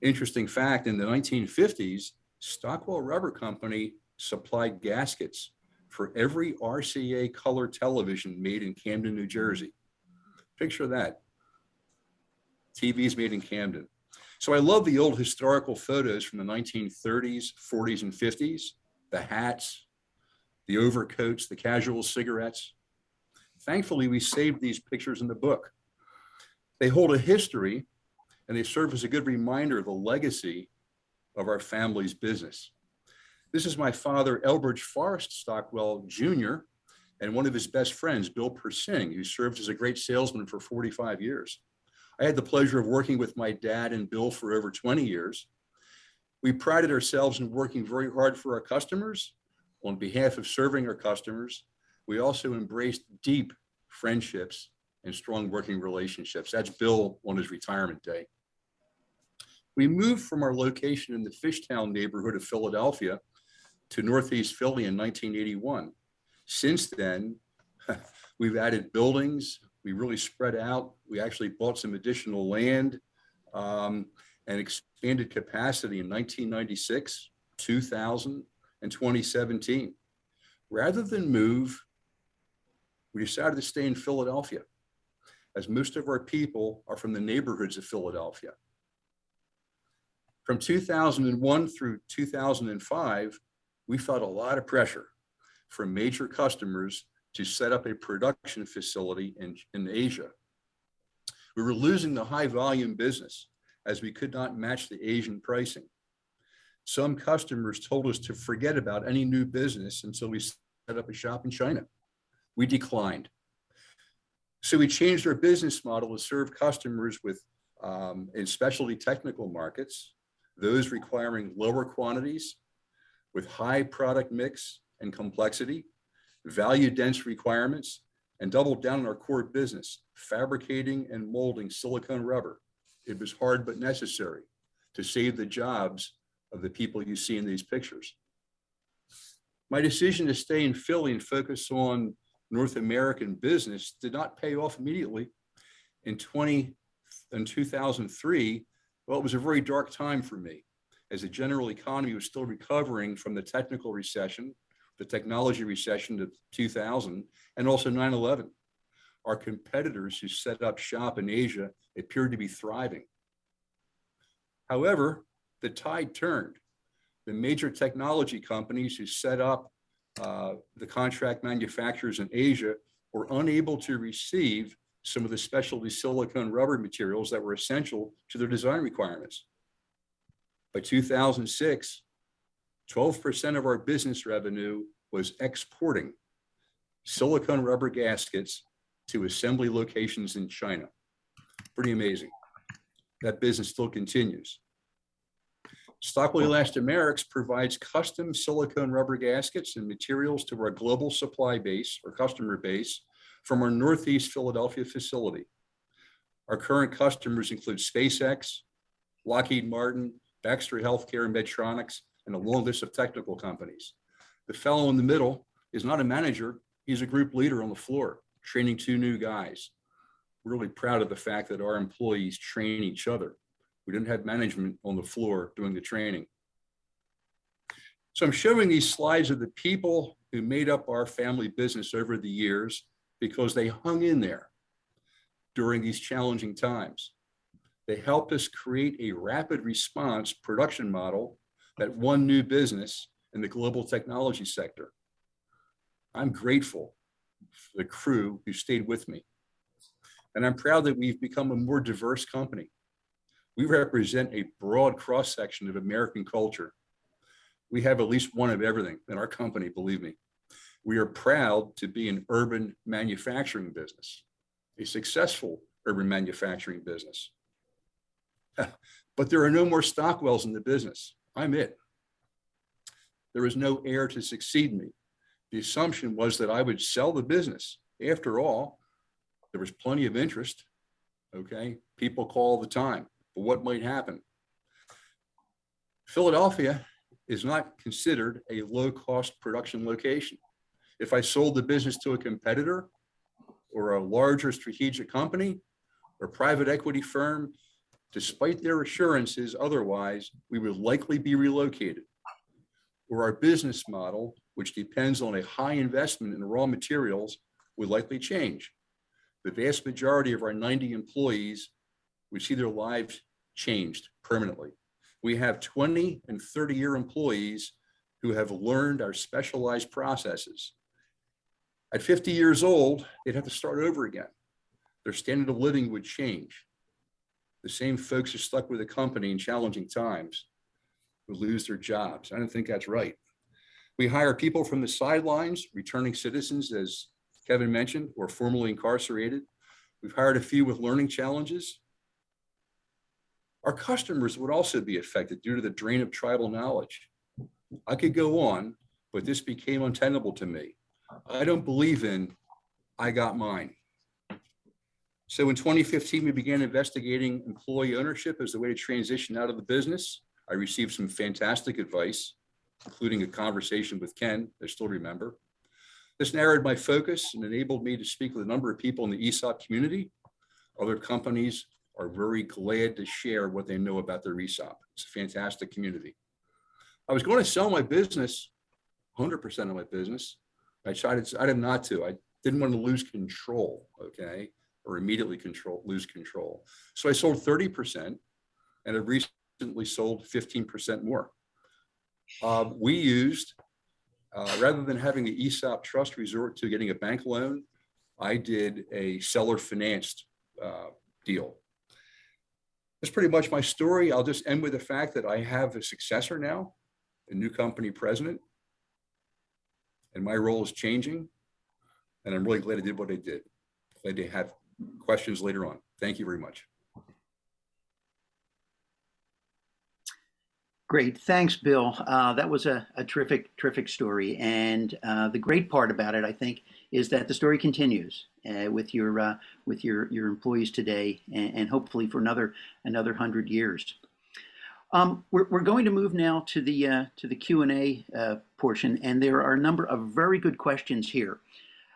Interesting fact, in the 1950s, Stockwell Rubber Company supplied gaskets for every RCA color television made in Camden, New Jersey. Picture that. TVs made in Camden. So I love the old historical photos from the 1930s, 40s, and 50s, the hats, the overcoats, the casual cigarettes. Thankfully, we saved these pictures in the book. They hold a history and they serve as a good reminder of the legacy of our family's business. This is my father, Elbridge Forrest Stockwell Jr., and one of his best friends, Bill Persing, who served as a great salesman for 45 years. I had the pleasure of working with my dad and Bill for over 20 years. We prided ourselves in working very hard for our customers. On behalf of serving our customers, we also embraced deep friendships and strong working relationships. That's Bill on his retirement day. We moved from our location in the Fishtown neighborhood of Philadelphia to Northeast Philly in 1981. Since then, we've added buildings, we really spread out. We actually bought some additional land and expanded capacity in 1996, 2000, and 2017. Rather than move, we decided to stay in Philadelphia, as most of our people are from the neighborhoods of Philadelphia. From 2001 through 2005, we felt a lot of pressure from major customers to set up a production facility in Asia. We were losing the high volume business as we could not match the Asian pricing. Some customers told us to forget about any new business until we set up a shop in China. We declined. So we changed our business model to serve customers with in specialty technical markets, those requiring lower quantities with high product mix and complexity, value dense requirements, and doubled down on our core business, fabricating and molding silicone rubber. It was hard but necessary to save the jobs of the people you see in these pictures. My decision to stay in Philly and focus on North American business did not pay off immediately. In 2003, well, it was a very dark time for me, as the general economy was still recovering from the technical recession, the technology recession of 2000, and also 9/11. Our competitors who set up shop in Asia appeared to be thriving. However, the tide turned. The major technology companies who set up the contract manufacturers in Asia were unable to receive some of the specialty silicone rubber materials that were essential to their design requirements. By 2006, 12% of our business revenue was exporting. silicone rubber gaskets to assembly locations in China. Pretty amazing. That business still continues. Stockwell Elastomerics provides custom silicone rubber gaskets and materials to our global supply base or customer base from our Northeast Philadelphia facility. Our current customers include SpaceX, Lockheed Martin, Baxter Healthcare, and Medtronic, and a long list of technical companies. The fellow in the middle is not a manager, he's a group leader on the floor, training 2 new guys. We're really proud of the fact that our employees train each other. We didn't have management on the floor doing the training. So I'm showing these slides of the people who made up our family business over the years because they hung in there during these challenging times. They helped us create a rapid response production model that won new business in the global technology sector. I'm grateful for the crew who stayed with me. And I'm proud that we've become a more diverse company. We represent a broad cross-section of American culture. We have at least one of everything in our company, believe me. We are proud to be an urban manufacturing business, a successful urban manufacturing business. But there are no more Stockwells in the business. I'm it. There is no heir to succeed me. The assumption was that I would sell the business. After all, there was plenty of interest. Okay, people call all the time, but what might happen? Philadelphia is not considered a low-cost production location. If I sold the business to a competitor or a larger strategic company or private equity firm, despite their assurances otherwise, we would likely be relocated. Or our business model, which depends on a high investment in raw materials, would likely change. The vast majority of our 90 employees would see their lives changed permanently. We have 20 and 30-year employees who have learned our specialized processes. At 50 years old, they'd have to start over again. Their standard of living would change. The same folks who stuck with the company in challenging times would lose their jobs. I don't think that's right. We hire people from the sidelines, returning citizens, as Kevin mentioned, or formerly incarcerated. We've hired a few with learning challenges. Our customers would also be affected due to the drain of tribal knowledge. I could go on, but this became untenable to me. I don't believe in, I got mine. So in 2015, we began investigating employee ownership as a way to transition out of the business. I received some fantastic advice, including a conversation with Ken, I still remember. This narrowed my focus and enabled me to speak with a number of people in the ESOP community. Other companies are very glad to share what they know about their ESOP. It's a fantastic community. I was going to sell my business, 100% of my business. I decided not to. I didn't want to lose control, okay, or immediately lose control. So I sold 30% and have recently sold 15% more. We used, rather than having the ESOP trust resort to getting a bank loan, I did a seller financed deal. That's pretty much my story. I'll just end with the fact that I have a successor now, a new company president, and my role is changing. And I'm really glad I did what I did. Glad to have questions later on. Thank you very much. Great, thanks, Bill. That was a terrific story. And the great part about it, I think, is that the story continues with your employees today, and hopefully for another 100 years. We're going to move now to the Q&A portion, and there are a number of very good questions here.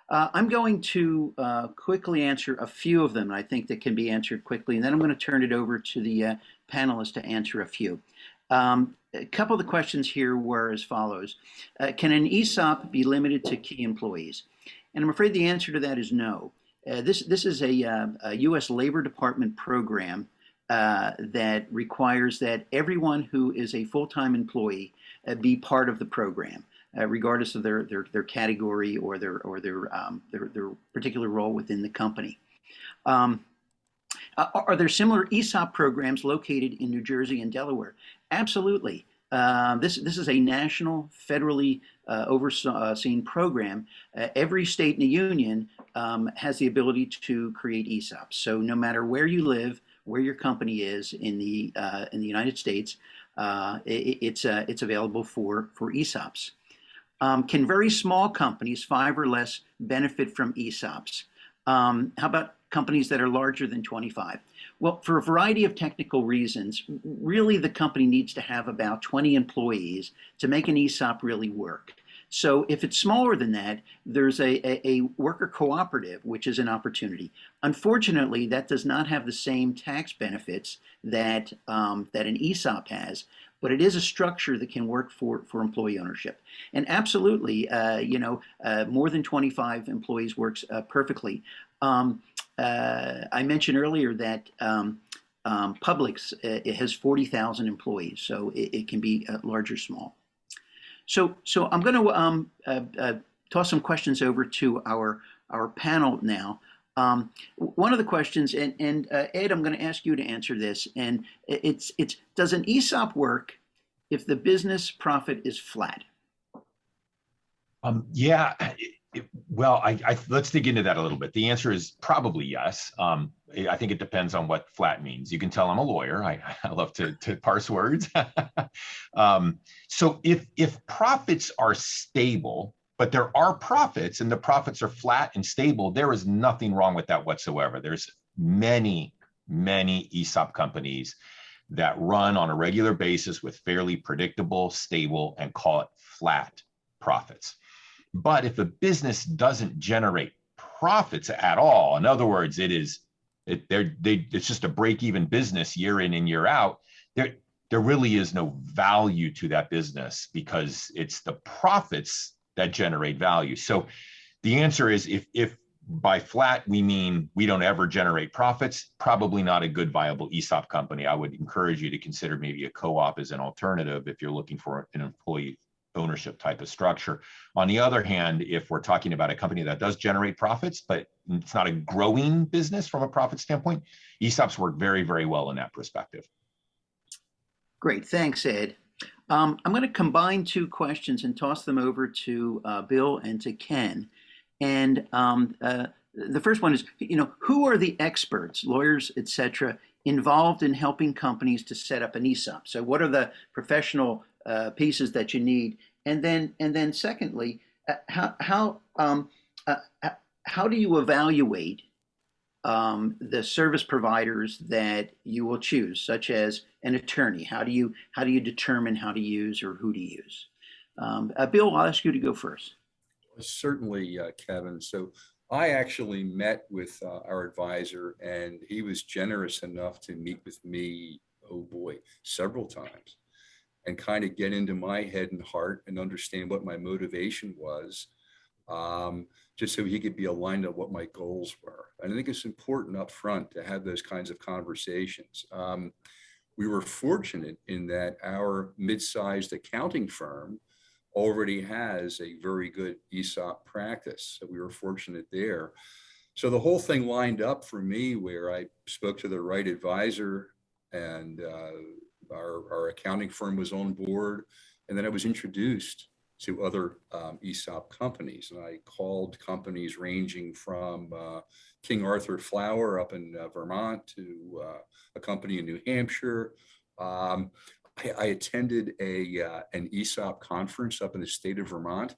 I'm going to quickly answer a few of them, I think, that can be answered quickly, and then I'm going to turn it over to the panelists to answer a few. A couple of the questions here were as follows. Can an ESOP be limited to key employees? And I'm afraid the answer to that is no. This is a U.S. Labor Department program that requires that everyone who is a full-time employee be part of the program, regardless of their category or their particular role within the company. Are there similar ESOP programs located in New Jersey and Delaware? Absolutely. This is a national, federally overseen program. Every state in the union has the ability to create ESOPs. So no matter where you live, where your company is in the United States, it's available for ESOPs. Can very small companies, 5 or less, benefit from ESOPs? How about companies that are larger than 25? Well, for a variety of technical reasons, really the company needs to have about 20 employees to make an ESOP really work. So if it's smaller than that, there's a worker cooperative, which is an opportunity. Unfortunately, that does not have the same tax benefits that an ESOP has, but it is a structure that can work for employee ownership. And absolutely, more than 25 employees works perfectly. I mentioned earlier that Publix it has 40,000 employees, so it can be large or small. So I'm going to toss some questions over to our panel now. One of the questions, and Ed, I'm going to ask you to answer this, and it's does an ESOP work if the business profit is flat? Yeah. Well, let's dig into that a little bit. The answer is probably yes. I think it depends on what flat means. You can tell I'm a lawyer. I love to parse words. So if profits are stable, but there are profits and the profits are flat and stable, there is nothing wrong with that whatsoever. There's many ESOP companies that run on a regular basis with fairly predictable, stable, and call it flat profits. But if a business doesn't generate profits at all, in other words, it's just a break-even business year in and year out, there really is no value to that business because it's the profits that generate value. So the answer is if by flat we mean we don't ever generate profits, probably not a good viable ESOP company. I would encourage you to consider maybe a co-op as an alternative if you're looking for an employee ownership type of structure. On the other hand, if we're talking about a company that does generate profits, but it's not a growing business from a profit standpoint, ESOPs work very, very well in that perspective. Great, thanks, Ed. I'm going to combine 2 questions and toss them over to Bill and to Ken. And the first one is, who are the experts, lawyers, et cetera, involved in helping companies to set up an ESOP? So what are the professional pieces that you need, and then secondly, how do you evaluate the service providers that you will choose, such as an attorney? How do you determine how to use or who to use? Bill, I'll ask you to go first. Certainly, Kevin. So I actually met with our advisor, and he was generous enough to meet with me, oh boy, several times, and kind of get into my head and heart and understand what my motivation was, just so he could be aligned on what my goals were. And I think it's important up front to have those kinds of conversations. We were fortunate in that our mid-sized accounting firm already has a very good ESOP practice. So we were fortunate there. So the whole thing lined up for me where I spoke to the right advisor, and our accounting firm was on board. And then I was introduced to other ESOP companies. And I called companies ranging from King Arthur Flour up in Vermont to a company in New Hampshire. I attended an ESOP conference up in the state of Vermont.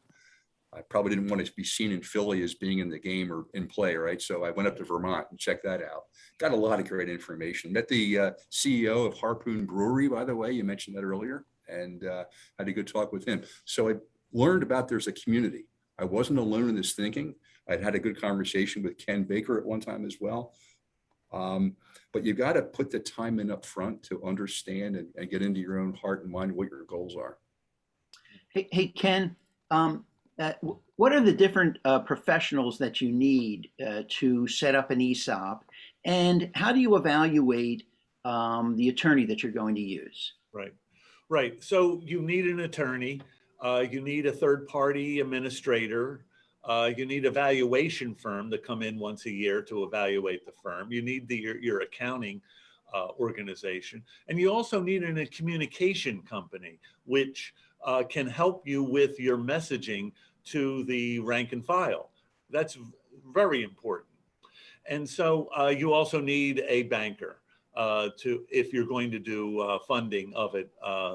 I probably didn't want to be seen in Philly as being in the game or in play, right? So I went up to Vermont and checked that out. Got a lot of great information. Met the CEO of Harpoon Brewery, by the way, you mentioned that earlier, and had a good talk with him. So I learned about there's a community. I wasn't alone in this thinking. I'd had a good conversation with Ken Baker at one time as well. But you've got to put the time in up front to understand and get into your own heart and mind what your goals are. Hey Ken, what are the different professionals that you need to set up an ESOP, and how do you evaluate the attorney that you're going to use? Right. So you need an attorney, you need a third-party administrator, you need a valuation firm to come in once a year to evaluate the firm. You need your accounting. organization. And you also need a communication company, which can help you with your messaging to the rank and file. That's very important. And so you also need a banker if you're going to do funding of it,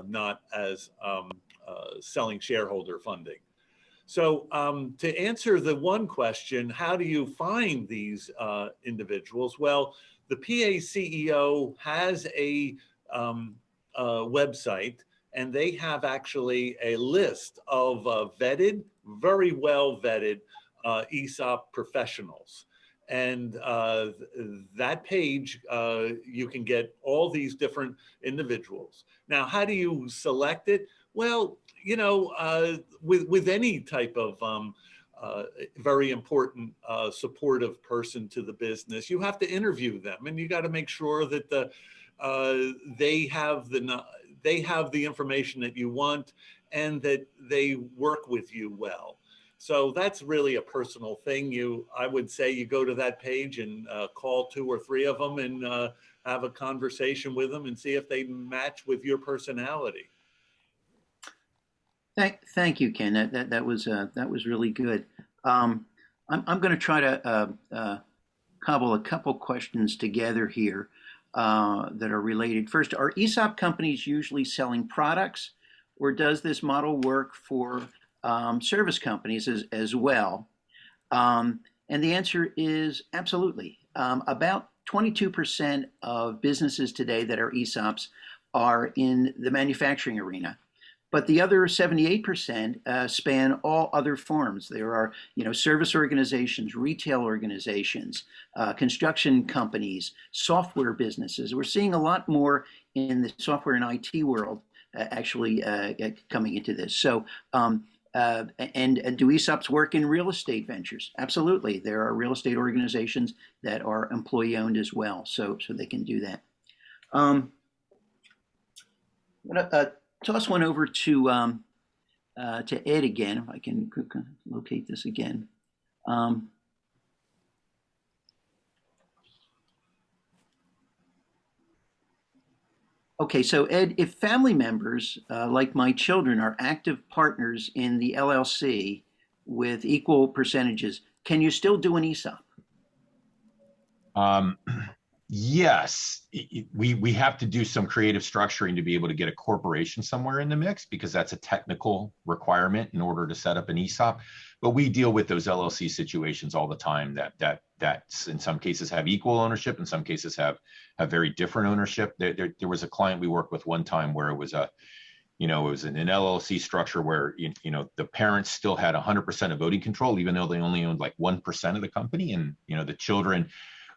not as selling shareholder funding. So to answer the one question, how do you find these individuals? Well, the PA CEO has a website, and they have actually a list of vetted, very well vetted ESOP professionals. And that page, you can get all these different individuals. Now, how do you select it? Well, you know, with any type of very important supportive person to the business, you have to interview them, and you got to make sure that they have the information that you want, and that they work with you well. So that's really a personal thing. I would say you go to that page and call 2 or 3 of them and have a conversation with them and see if they match with your personality. Thank you, Ken. That was really good. I'm going to try to cobble a couple questions together here that are related. First, are ESOP companies usually selling products, or does this model work for service companies as well? And the answer is absolutely. About 22% of businesses today that are ESOPs are in the manufacturing arena. But the other 78% span all other forms. There are, service organizations, retail organizations, construction companies, software businesses. We're seeing a lot more in the software and IT world actually coming into this. So, and do ESOPs work in real estate ventures? Absolutely. There are real estate organizations that are employee owned as well, so they can do that. Toss one over to Ed again, if I can locate this again. Okay, so Ed, if family members, like my children, are active partners in the LLC with equal percentages, can you still do an ESOP? Yes, we have to do some creative structuring to be able to get a corporation somewhere in the mix, because that's a technical requirement in order to set up an ESOP. But we deal with those LLC situations all the time that in some cases have equal ownership, in some cases have very different ownership. There was a client we worked with one time where it was an LLC structure where the parents still had 100% of voting control, even though they only owned like 1% of the company, and the children.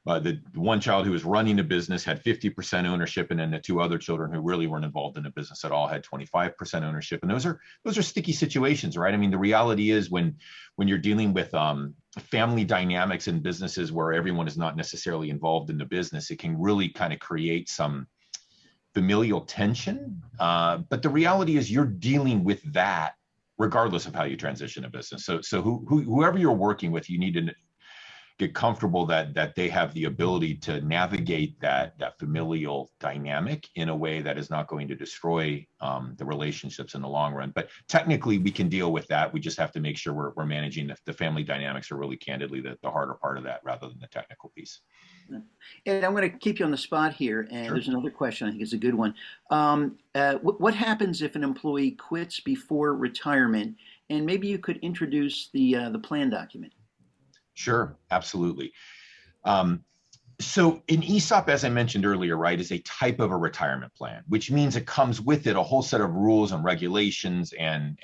The one child who was running the business had 50% ownership, and then the 2 other children who really weren't involved in the business at all had 25% ownership. And those are sticky situations, right? I mean, the reality is when you're dealing with family dynamics in businesses where everyone is not necessarily involved in the business, it can really kind of create some familial tension. But the reality is you're dealing with that regardless of how you transition a business. So whoever you're working with, you need to get comfortable that they have the ability to navigate that familial dynamic in a way that is not going to destroy the relationships in the long run. But technically, we can deal with that. We just have to make sure we're managing the family dynamics are really candidly the harder part of that rather than the technical piece. And I'm going to keep you on the spot here. And Sure. There's another question I think is a good one. What happens if an employee quits before retirement? And maybe you could introduce the plan document. Sure, absolutely. So an ESOP, as I mentioned earlier, right, is a type of a retirement plan, which means it comes with it a whole set of rules and regulations and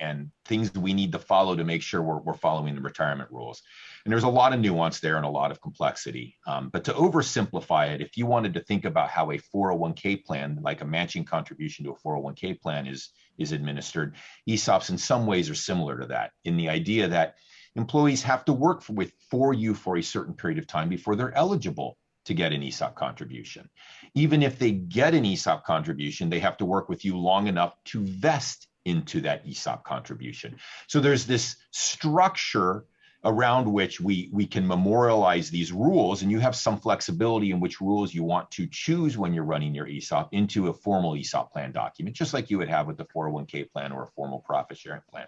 things that we need to follow to make sure we're following the retirement rules. And there's a lot of nuance there and a lot of complexity. But to oversimplify it, if you wanted to think about how a 401k plan, like a matching contribution to a 401k plan is administered, ESOPs in some ways are similar to that, in the idea that employees have to work for you for a certain period of time before they're eligible to get an ESOP contribution. Even if they get an ESOP contribution, they have to work with you long enough to vest into that ESOP contribution. So there's this structure around which we can memorialize these rules, and you have some flexibility in which rules you want to choose when you're running your ESOP into a formal ESOP plan document, just like you would have with the 401k plan or a formal profit sharing plan.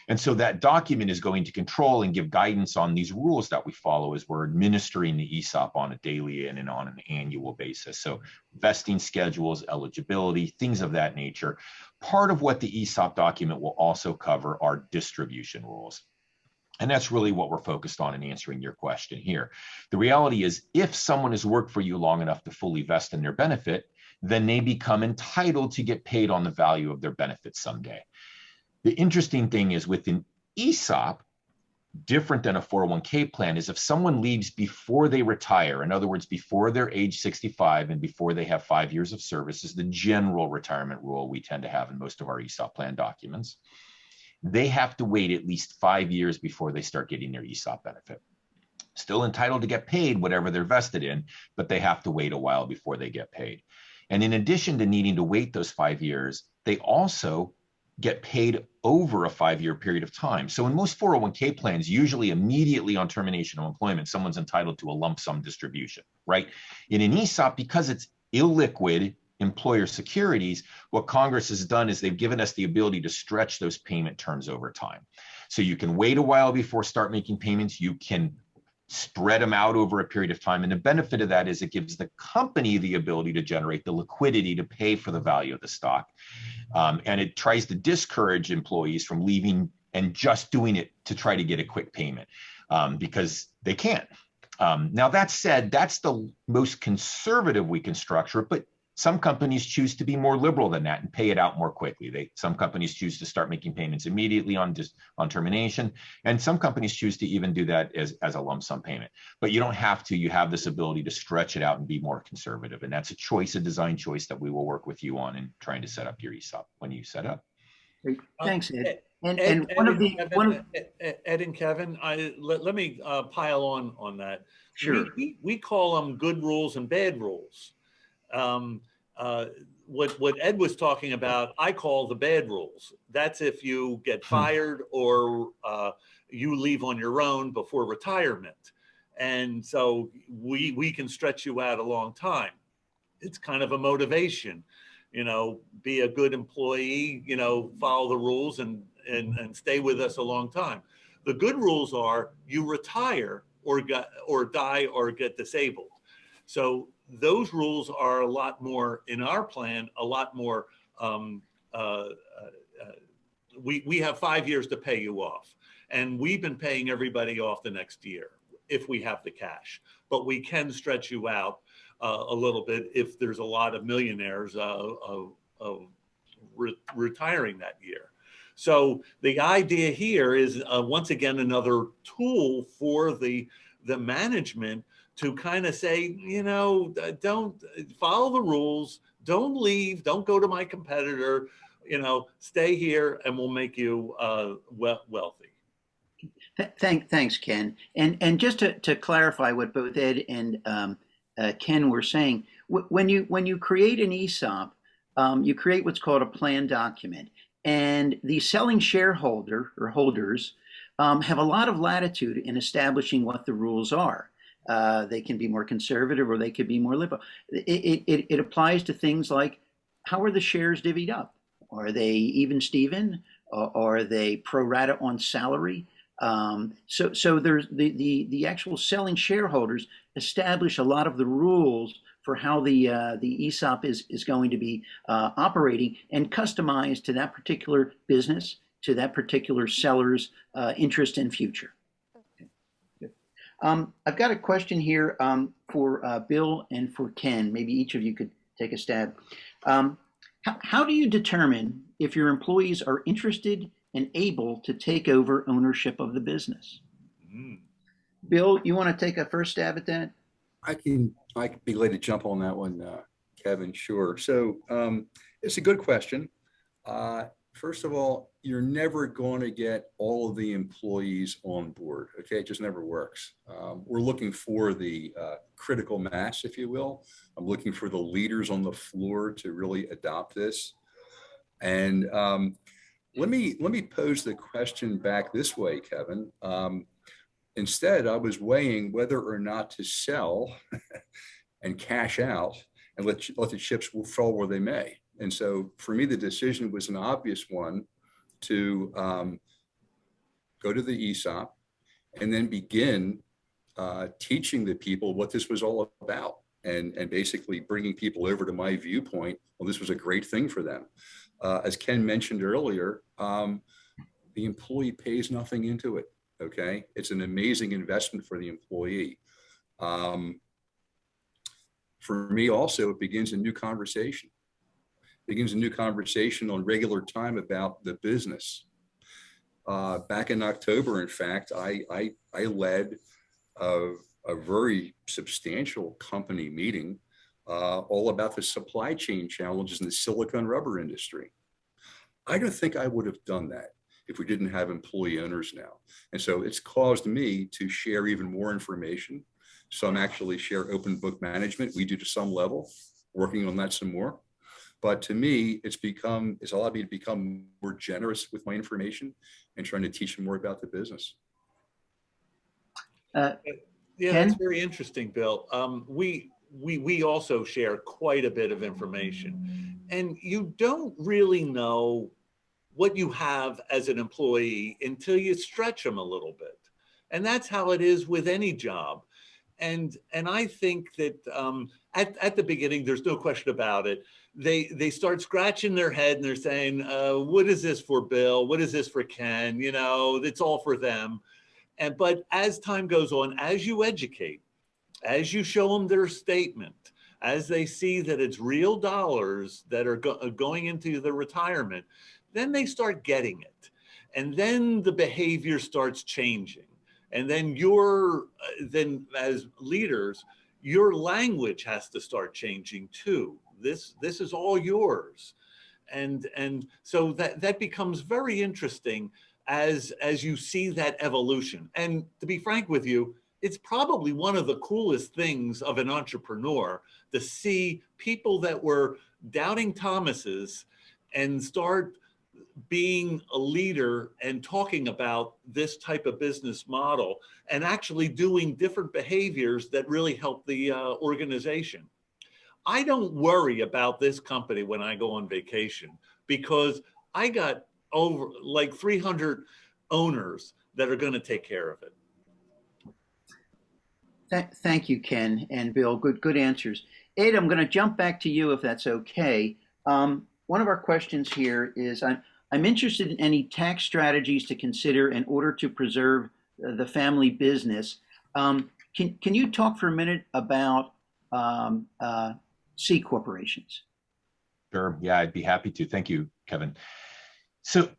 And so that document is going to control and give guidance on these rules that we follow as we're administering the ESOP on a daily and on an annual basis. So vesting schedules, eligibility, things of that nature. Part of what the ESOP document will also cover are distribution rules. And that's really what we're focused on in answering your question here. The reality is, if someone has worked for you long enough to fully vest in their benefit, then they become entitled to get paid on the value of their benefit someday. The interesting thing is, with an ESOP, different than a 401k plan, is if someone leaves before they retire, in other words, before they're age 65 and before they have 5 years of service, is the general retirement rule we tend to have in most of our ESOP plan documents. They have to wait at least 5 years before they start getting their ESOP benefit. Still entitled to get paid whatever they're vested in, but they have to wait a while before they get paid. And in addition to needing to wait those 5 years, they also get paid over a 5-year period of time. So in most 401k plans, usually immediately on termination of employment, someone's entitled to a lump sum distribution, right? In an ESOP, because it's illiquid employer securities, what Congress has done is they've given us the ability to stretch those payment terms over time. So you can wait a while before start making payments. You can spread them out over a period of time. And the benefit of that is it gives the company the ability to generate the liquidity to pay for the value of the stock. And it tries to discourage employees from leaving and just doing it to try to get a quick payment because they can't. Now, that said, that's the most conservative we can structure it, but some companies choose to be more liberal than that and pay it out more quickly. Some companies choose to start making payments immediately on termination, and some companies choose to even do that as a lump sum payment. But you don't have to. You have this ability to stretch it out and be more conservative, and that's a choice, a design choice that we will work with you on in trying to set up your ESOP when you set up. Great. Thanks, Ed. Ed and Kevin, let me pile on that. Sure. We call them good rules and bad rules. What Ed was talking about, I call the bad rules. That's if you get fired or you leave on your own before retirement. And so we can stretch you out a long time. It's kind of a motivation, be a good employee, follow the rules and stay with us a long time. The good rules are you retire or die or get disabled. So those rules are a lot more in our plan, a lot more. We have 5 years to pay you off, and we've been paying everybody off the next year if we have the cash. But we can stretch you out a little bit if there's a lot of millionaires retiring that year. So the idea here is once again another tool for the management to kind of say, don't follow the rules, don't leave, don't go to my competitor, stay here and we'll make you wealthy. Thanks, Ken. And just to clarify what both Ed and Ken were saying, when you create an ESOP, you create what's called a plan document. And the selling shareholder or holders have a lot of latitude in establishing what the rules are. They can be more conservative or they could be more liberal. It applies to things like, how are the shares divvied up? Are they even Steven? Or are they pro rata on salary? So there's the actual selling shareholders establish a lot of the rules for how the ESOP is going to be operating and customized to that particular business, to that particular seller's interest and future. I've got a question here for Bill and for Ken. Maybe each of you could take a stab. How do you determine if your employees are interested and able to take over ownership of the business? Bill, you want to take a first stab at that? I can be glad to jump on that one, Kevin. Sure. So it's a good question. First of all, you're never going to get all of the employees on board. Okay, it just never works. We're looking for the critical mass, if you will. I'm looking for the leaders on the floor to really adopt this. And let me pose the question back this way, Kevin. Instead, I was weighing whether or not to sell and cash out and let the chips fall where they may. And so for me, the decision was an obvious one to go to the ESOP and then begin teaching the people what this was all about, and basically bringing people over to my viewpoint. Well, this was a great thing for them. As Ken mentioned earlier, the employee pays nothing into it. Okay, it's an amazing investment for the employee. For me also, it begins a new conversation. Begins a new conversation on regular time about the business. Back in October, in fact, I led a very substantial company meeting all about the supply chain challenges in the silicone rubber industry. I don't think I would have done that if we didn't have employee owners now. And so it's caused me to share even more information. Some actually share open book management. We do to some level, working on that some more. But to me, it's allowed me to become more generous with my information and trying to teach them more about the business. Yeah, Ken? that's very interesting, Bill. We also share quite a bit of information, and you don't really know what you have as an employee until you stretch them a little bit. And that's how it is with any job. And I think that at the beginning, there's no question about it. They start scratching their head and they're saying, what is this for Bill? What is this for Ken? You know, it's all for them. But as time goes on, as you educate, as you show them their statement, as they see that it's real dollars that are going into the retirement, then they start getting it. And then the behavior starts changing. And then then as leaders, your language has to start changing too. This is all yours. And so that becomes very interesting as you see that evolution. And to be frank with you, it's probably one of the coolest things of an entrepreneur to see people that were doubting Thomases and start being a leader and talking about this type of business model and actually doing different behaviors that really help the organization. I don't worry about this company when I go on vacation because I got over like 300 owners that are going to take care of it. Thank you, Ken and Bill. Good answers. Ed, I'm going to jump back to you if that's okay. One of our questions here is, I'm interested in any tax strategies to consider in order to preserve the family business. Can you talk for a minute about C corporations? Sure. Yeah, I'd be happy to. Thank you, Kevin. So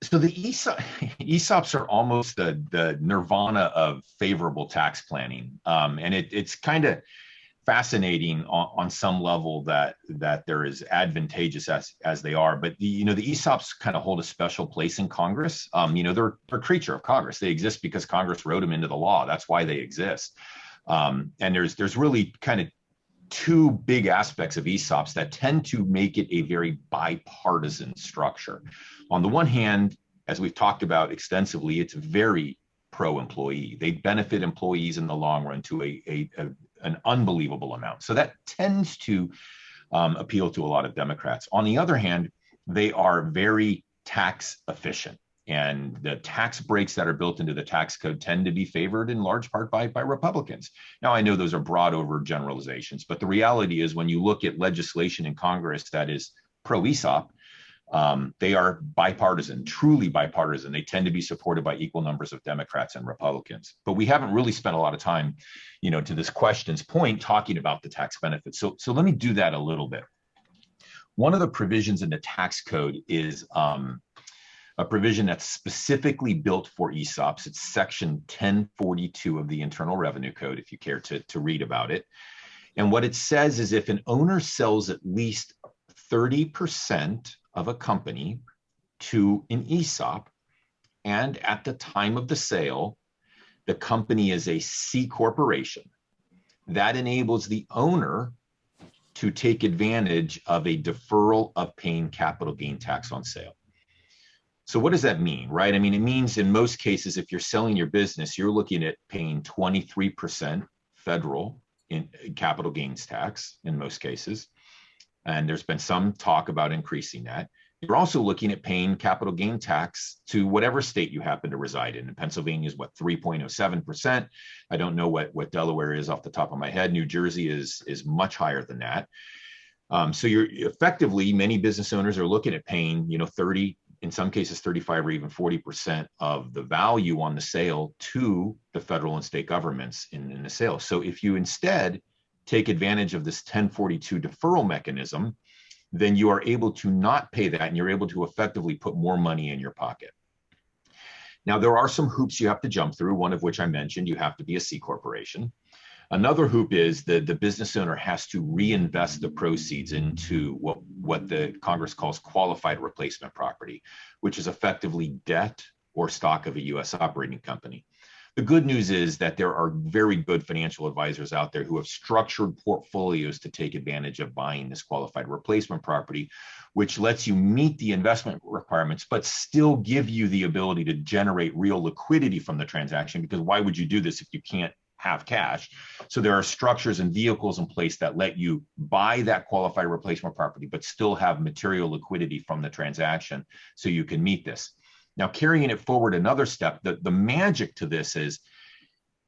the ESOPs are almost the nirvana of favorable tax planning. And it's kind of fascinating on some level that they're as advantageous as they are. But the ESOPs kind of hold a special place in Congress. They're a creature of Congress. They exist because Congress wrote them into the law. That's why they exist. And there's really kind of two big aspects of ESOPs that tend to make it a very bipartisan structure. On the one hand, as we've talked about extensively, it's very pro-employee. They benefit employees in the long run to an unbelievable amount. So that tends to appeal to a lot of Democrats. On the other hand, they are very tax efficient. And the tax breaks that are built into the tax code tend to be favored in large part by Republicans. Now, I know those are broad over generalizations, but the reality is when you look at legislation in Congress that is pro-ESOP, they are bipartisan, truly bipartisan. They tend to be supported by equal numbers of Democrats and Republicans. But we haven't really spent a lot of time, to this question's point, talking about the tax benefits. So let me do that a little bit. One of the provisions in the tax code is a provision that's specifically built for ESOPs. It's section 1042 of the Internal Revenue Code, if you care to read about it. And what it says is if an owner sells at least 30% of a company to an ESOP, and at the time of the sale, the company is a C corporation, that enables the owner to take advantage of a deferral of paying capital gain tax on sale. So what does that mean, right? I mean, it means in most cases, if you're selling your business, you're looking at paying 23% federal in capital gains tax in most cases. And there's been some talk about increasing that. You're also looking at paying capital gain tax to whatever state you happen to reside in. And Pennsylvania is what, 3.07%. I don't know what Delaware is off the top of my head. New Jersey is much higher than that. So you're effectively, many business owners are looking at paying, 30, in some cases 35 or even 40% of the value on the sale to the federal and state governments in the sale. So if you instead take advantage of this 1042 deferral mechanism, then you are able to not pay that and you're able to effectively put more money in your pocket. Now, there are some hoops you have to jump through, one of which I mentioned, you have to be a C corporation. Another hoop is that the business owner has to reinvest the proceeds into what the Congress calls qualified replacement property, which is effectively debt or stock of a U.S. operating company. The good news is that there are very good financial advisors out there who have structured portfolios to take advantage of buying this qualified replacement property, which lets you meet the investment requirements, but still give you the ability to generate real liquidity from the transaction, because why would you do this if you can't have cash? So there are structures and vehicles in place that let you buy that qualified replacement property, but still have material liquidity from the transaction so you can meet this. Now, carrying it forward another step, the magic to this is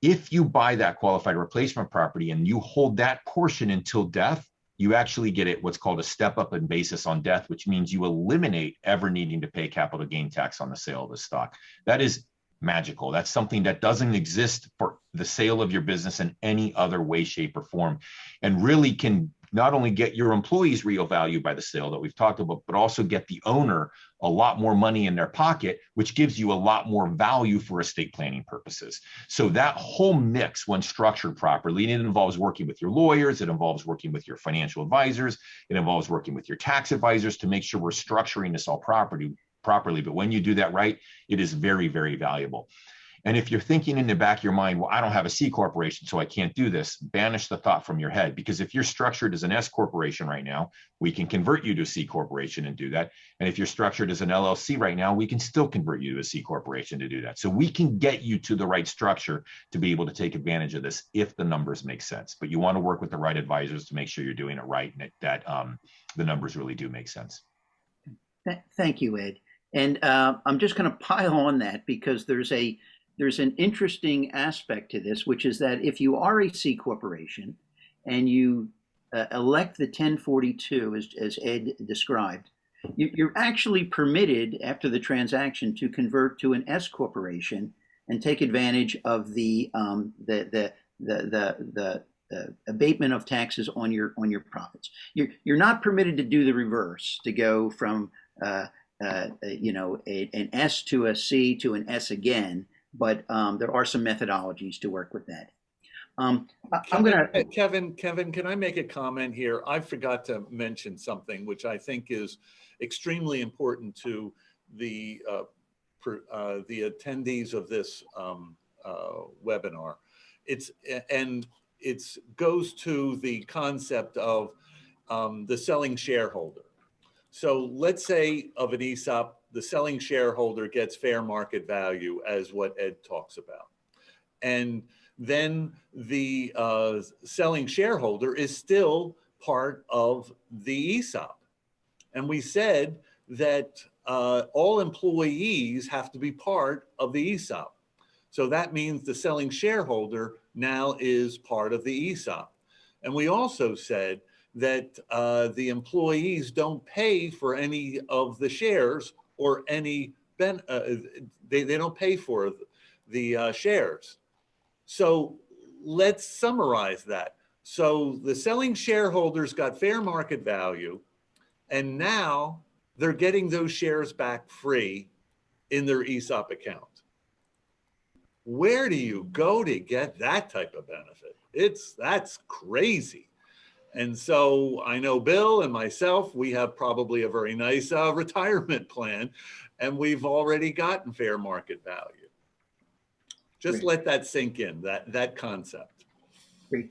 if you buy that qualified replacement property and you hold that portion until death, you actually get it what's called a step up in basis on death, which means you eliminate ever needing to pay capital gain tax on the sale of the stock. That is magical. That's something that doesn't exist for the sale of your business in any other way, shape, or form, and really can not only get your employees real value by the sale that we've talked about, but also get the owner a lot more money in their pocket, which gives you a lot more value for estate planning purposes. So that whole mix, when structured properly, and it involves working with your lawyers, it involves working with your financial advisors, it involves working with your tax advisors to make sure we're structuring this all properly. But when you do that right, it is very, very valuable. And if you're thinking in the back of your mind, well, I don't have a C corporation, so I can't do this, banish the thought from your head. Because if you're structured as an S corporation right now, we can convert you to a C corporation and do that. And if you're structured as an LLC right now, we can still convert you to a C corporation to do that. So we can get you to the right structure to be able to take advantage of this if the numbers make sense. But you want to work with the right advisors to make sure you're doing it right and that the numbers really do make sense. Thank you, Ed. And I'm just going to pile on that because there's an interesting aspect to this, which is that if you are a C corporation and you elect the 1042, as Ed described, you're actually permitted after the transaction to convert to an S corporation and take advantage of the abatement of taxes on your profits. You're not permitted to do the reverse, to go from an S to a C to an S again. But there are some methodologies to work with that. Kevin, can I make a comment here? I forgot to mention something which I think is extremely important to the attendees of this webinar. It goes to the concept of the selling shareholder. So let's say of an ESOP, the selling shareholder gets fair market value as what Ed talks about. And then the selling shareholder is still part of the ESOP. And we said that all employees have to be part of the ESOP. So that means the selling shareholder now is part of the ESOP. And we also said that the employees don't pay for any of the shares or they don't pay for the shares. So let's summarize that. So the selling shareholders got fair market value, and now they're getting those shares back free in their ESOP account. Where do you go to get that type of benefit? That's crazy. And so I know Bill and myself, we have probably a very nice retirement plan, and we've already gotten fair market value. Just let that sink in, that concept.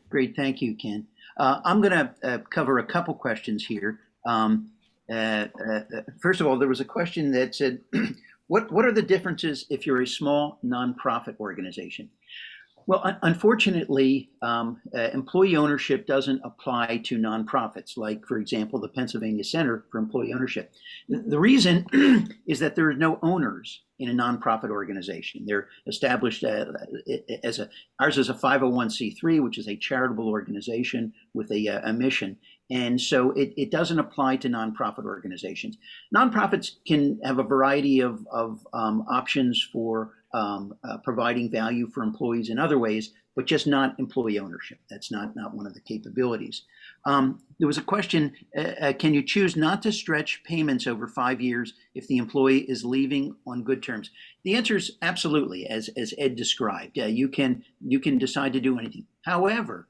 Great. Thank you, Ken. I'm going to cover a couple questions here. First of all, there was a question that said, What are the differences if you're a small nonprofit organization? Well, unfortunately, employee ownership doesn't apply to nonprofits, like, for example, the Pennsylvania Center for Employee Ownership. The reason is that there are no owners in a nonprofit organization. They're established ours is a 501c3, which is a charitable organization with a mission. And so it doesn't apply to nonprofit organizations. Nonprofits can have a variety of options for providing value for employees in other ways, but just not employee ownership. That's not one of the capabilities. There was a question, can you choose not to stretch payments over 5 years if the employee is leaving on good terms? The answer is absolutely, as Ed described. You can decide to do anything. However,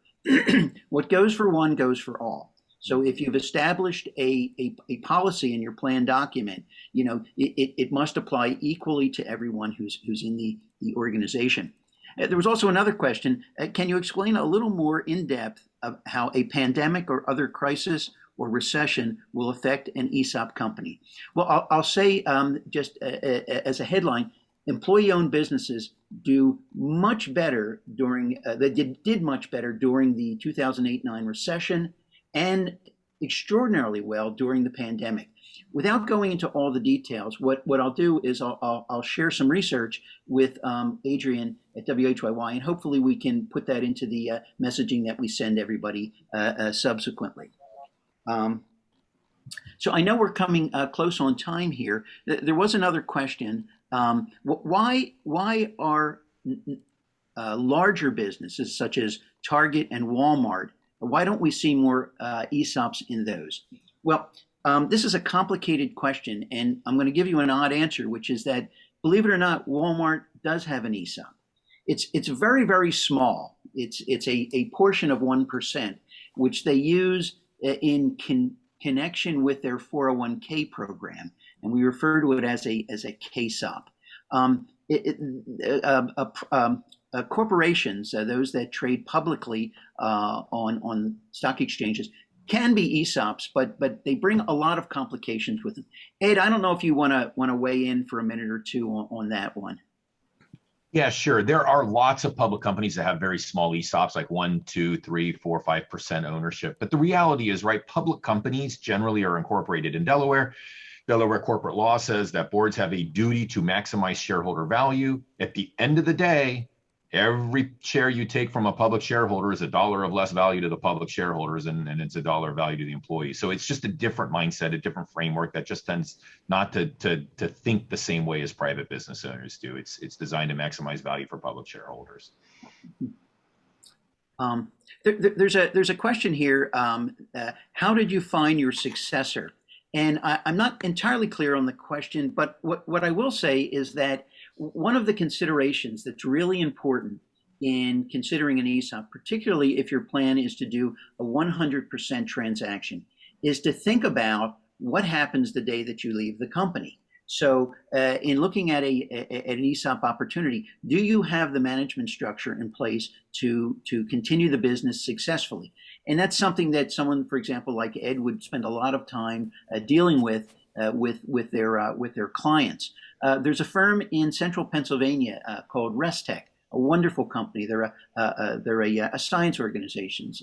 what goes for one goes for all. So if you've established a policy in your plan document, it must apply equally to everyone who's in the organization. There was also another question. Can you explain a little more in depth of how a pandemic or other crisis or recession will affect an ESOP company? Well, I'll say just as a headline, employee-owned businesses do much better they did much better during the 2008-9 recession, and extraordinarily well during the pandemic. Without going into all the details, what I'll do is I'll share some research with Adrian at WHYY, and hopefully we can put that into the messaging that we send everybody subsequently. So I know we're coming close on time here. There was another question. Why are larger businesses such as Target and Walmart, why don't we see more ESOPs in those? Well, this is a complicated question, and I'm going to give you an odd answer, which is that, believe it or not, Walmart does have an ESOP. It's very, very small. It's a portion of 1%, which they use in connection with their 401k program, and we refer to it as a KSOP. Corporations, those that trade publicly on stock exchanges, can be ESOPs, but they bring a lot of complications with them. Ed, I don't know if you want to weigh in for a minute or two on that one. Yeah, sure. There are lots of public companies that have very small ESOPs, like 1, 2, 3, 4, 5% ownership. But the reality is, right, public companies generally are incorporated in Delaware. Delaware corporate law says that boards have a duty to maximize shareholder value. At the end of the day, every share you take from a public shareholder is $1 of less value to the public shareholders, and it's $1 value to the employees. So it's just a different mindset, a different framework that just tends not to think the same way as private business owners do. It's designed to maximize value for public shareholders. There's a question here. How did you find your successor? And I'm not entirely clear on the question, but what I will say is that one of the considerations that's really important in considering an ESOP, particularly if your plan is to do a 100% transaction, is to think about what happens the day that you leave the company. So in looking at an ESOP opportunity, do you have the management structure in place to continue the business successfully? And that's something that someone, for example, like Ed, would spend a lot of time dealing with their clients. There's a firm in central Pennsylvania called Restech, a wonderful company. They're a science organization,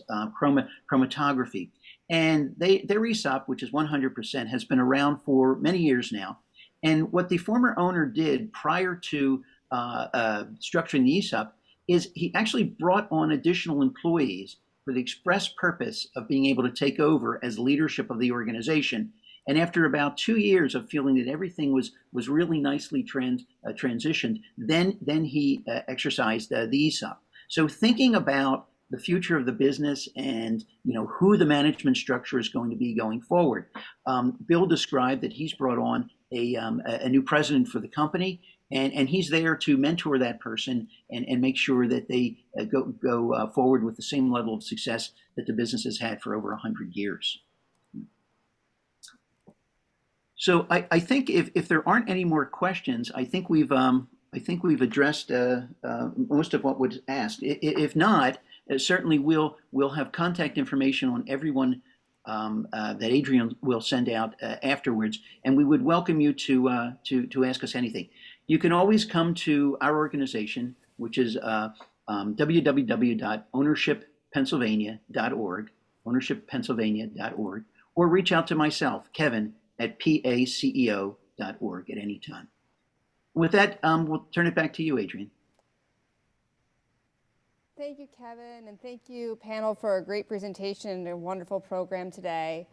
chromatography, and their ESOP, which is 100%, has been around for many years now. And what the former owner did prior to structuring the ESOP is he actually brought on additional employees for the express purpose of being able to take over as leadership of the organization. And after about 2 years of feeling that everything was really nicely transitioned, then he exercised the ESOP. So thinking about the future of the business and who the management structure is going to be going forward, Bill described that he's brought on a new president for the company, and he's there to mentor that person and make sure that they go forward with the same level of success that the business has had for over 100 years. So I think if there aren't any more questions, I think we've addressed most of what was asked. If not, certainly we'll have contact information on everyone that Adrian will send out afterwards, and we would welcome you to ask us anything. You can always come to our organization, which is www.ownershippennsylvania.org, ownershippennsylvania.org, or reach out to myself, Kevin, at paceo.org at any time. With that, we'll turn it back to you, Adrian. Thank you, Kevin, and thank you, panel, for a great presentation and a wonderful program today.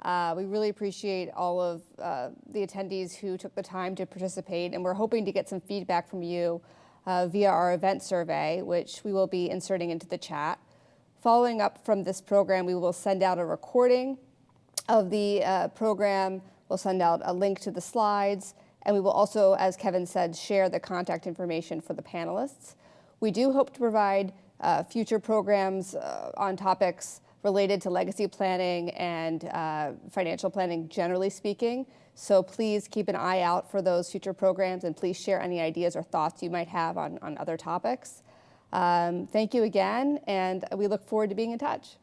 We really appreciate all of the attendees who took the time to participate, and we're hoping to get some feedback from you via our event survey, which we will be inserting into the chat. Following up from this program, we will send out a recording of the program. We'll send out a link to the slides, and we will also, as Kevin said, share the contact information for the panelists. We do hope to provide future programs on topics related to legacy planning and financial planning, generally speaking. So please keep an eye out for those future programs, and please share any ideas or thoughts you might have on other topics. Thank you again, and we look forward to being in touch.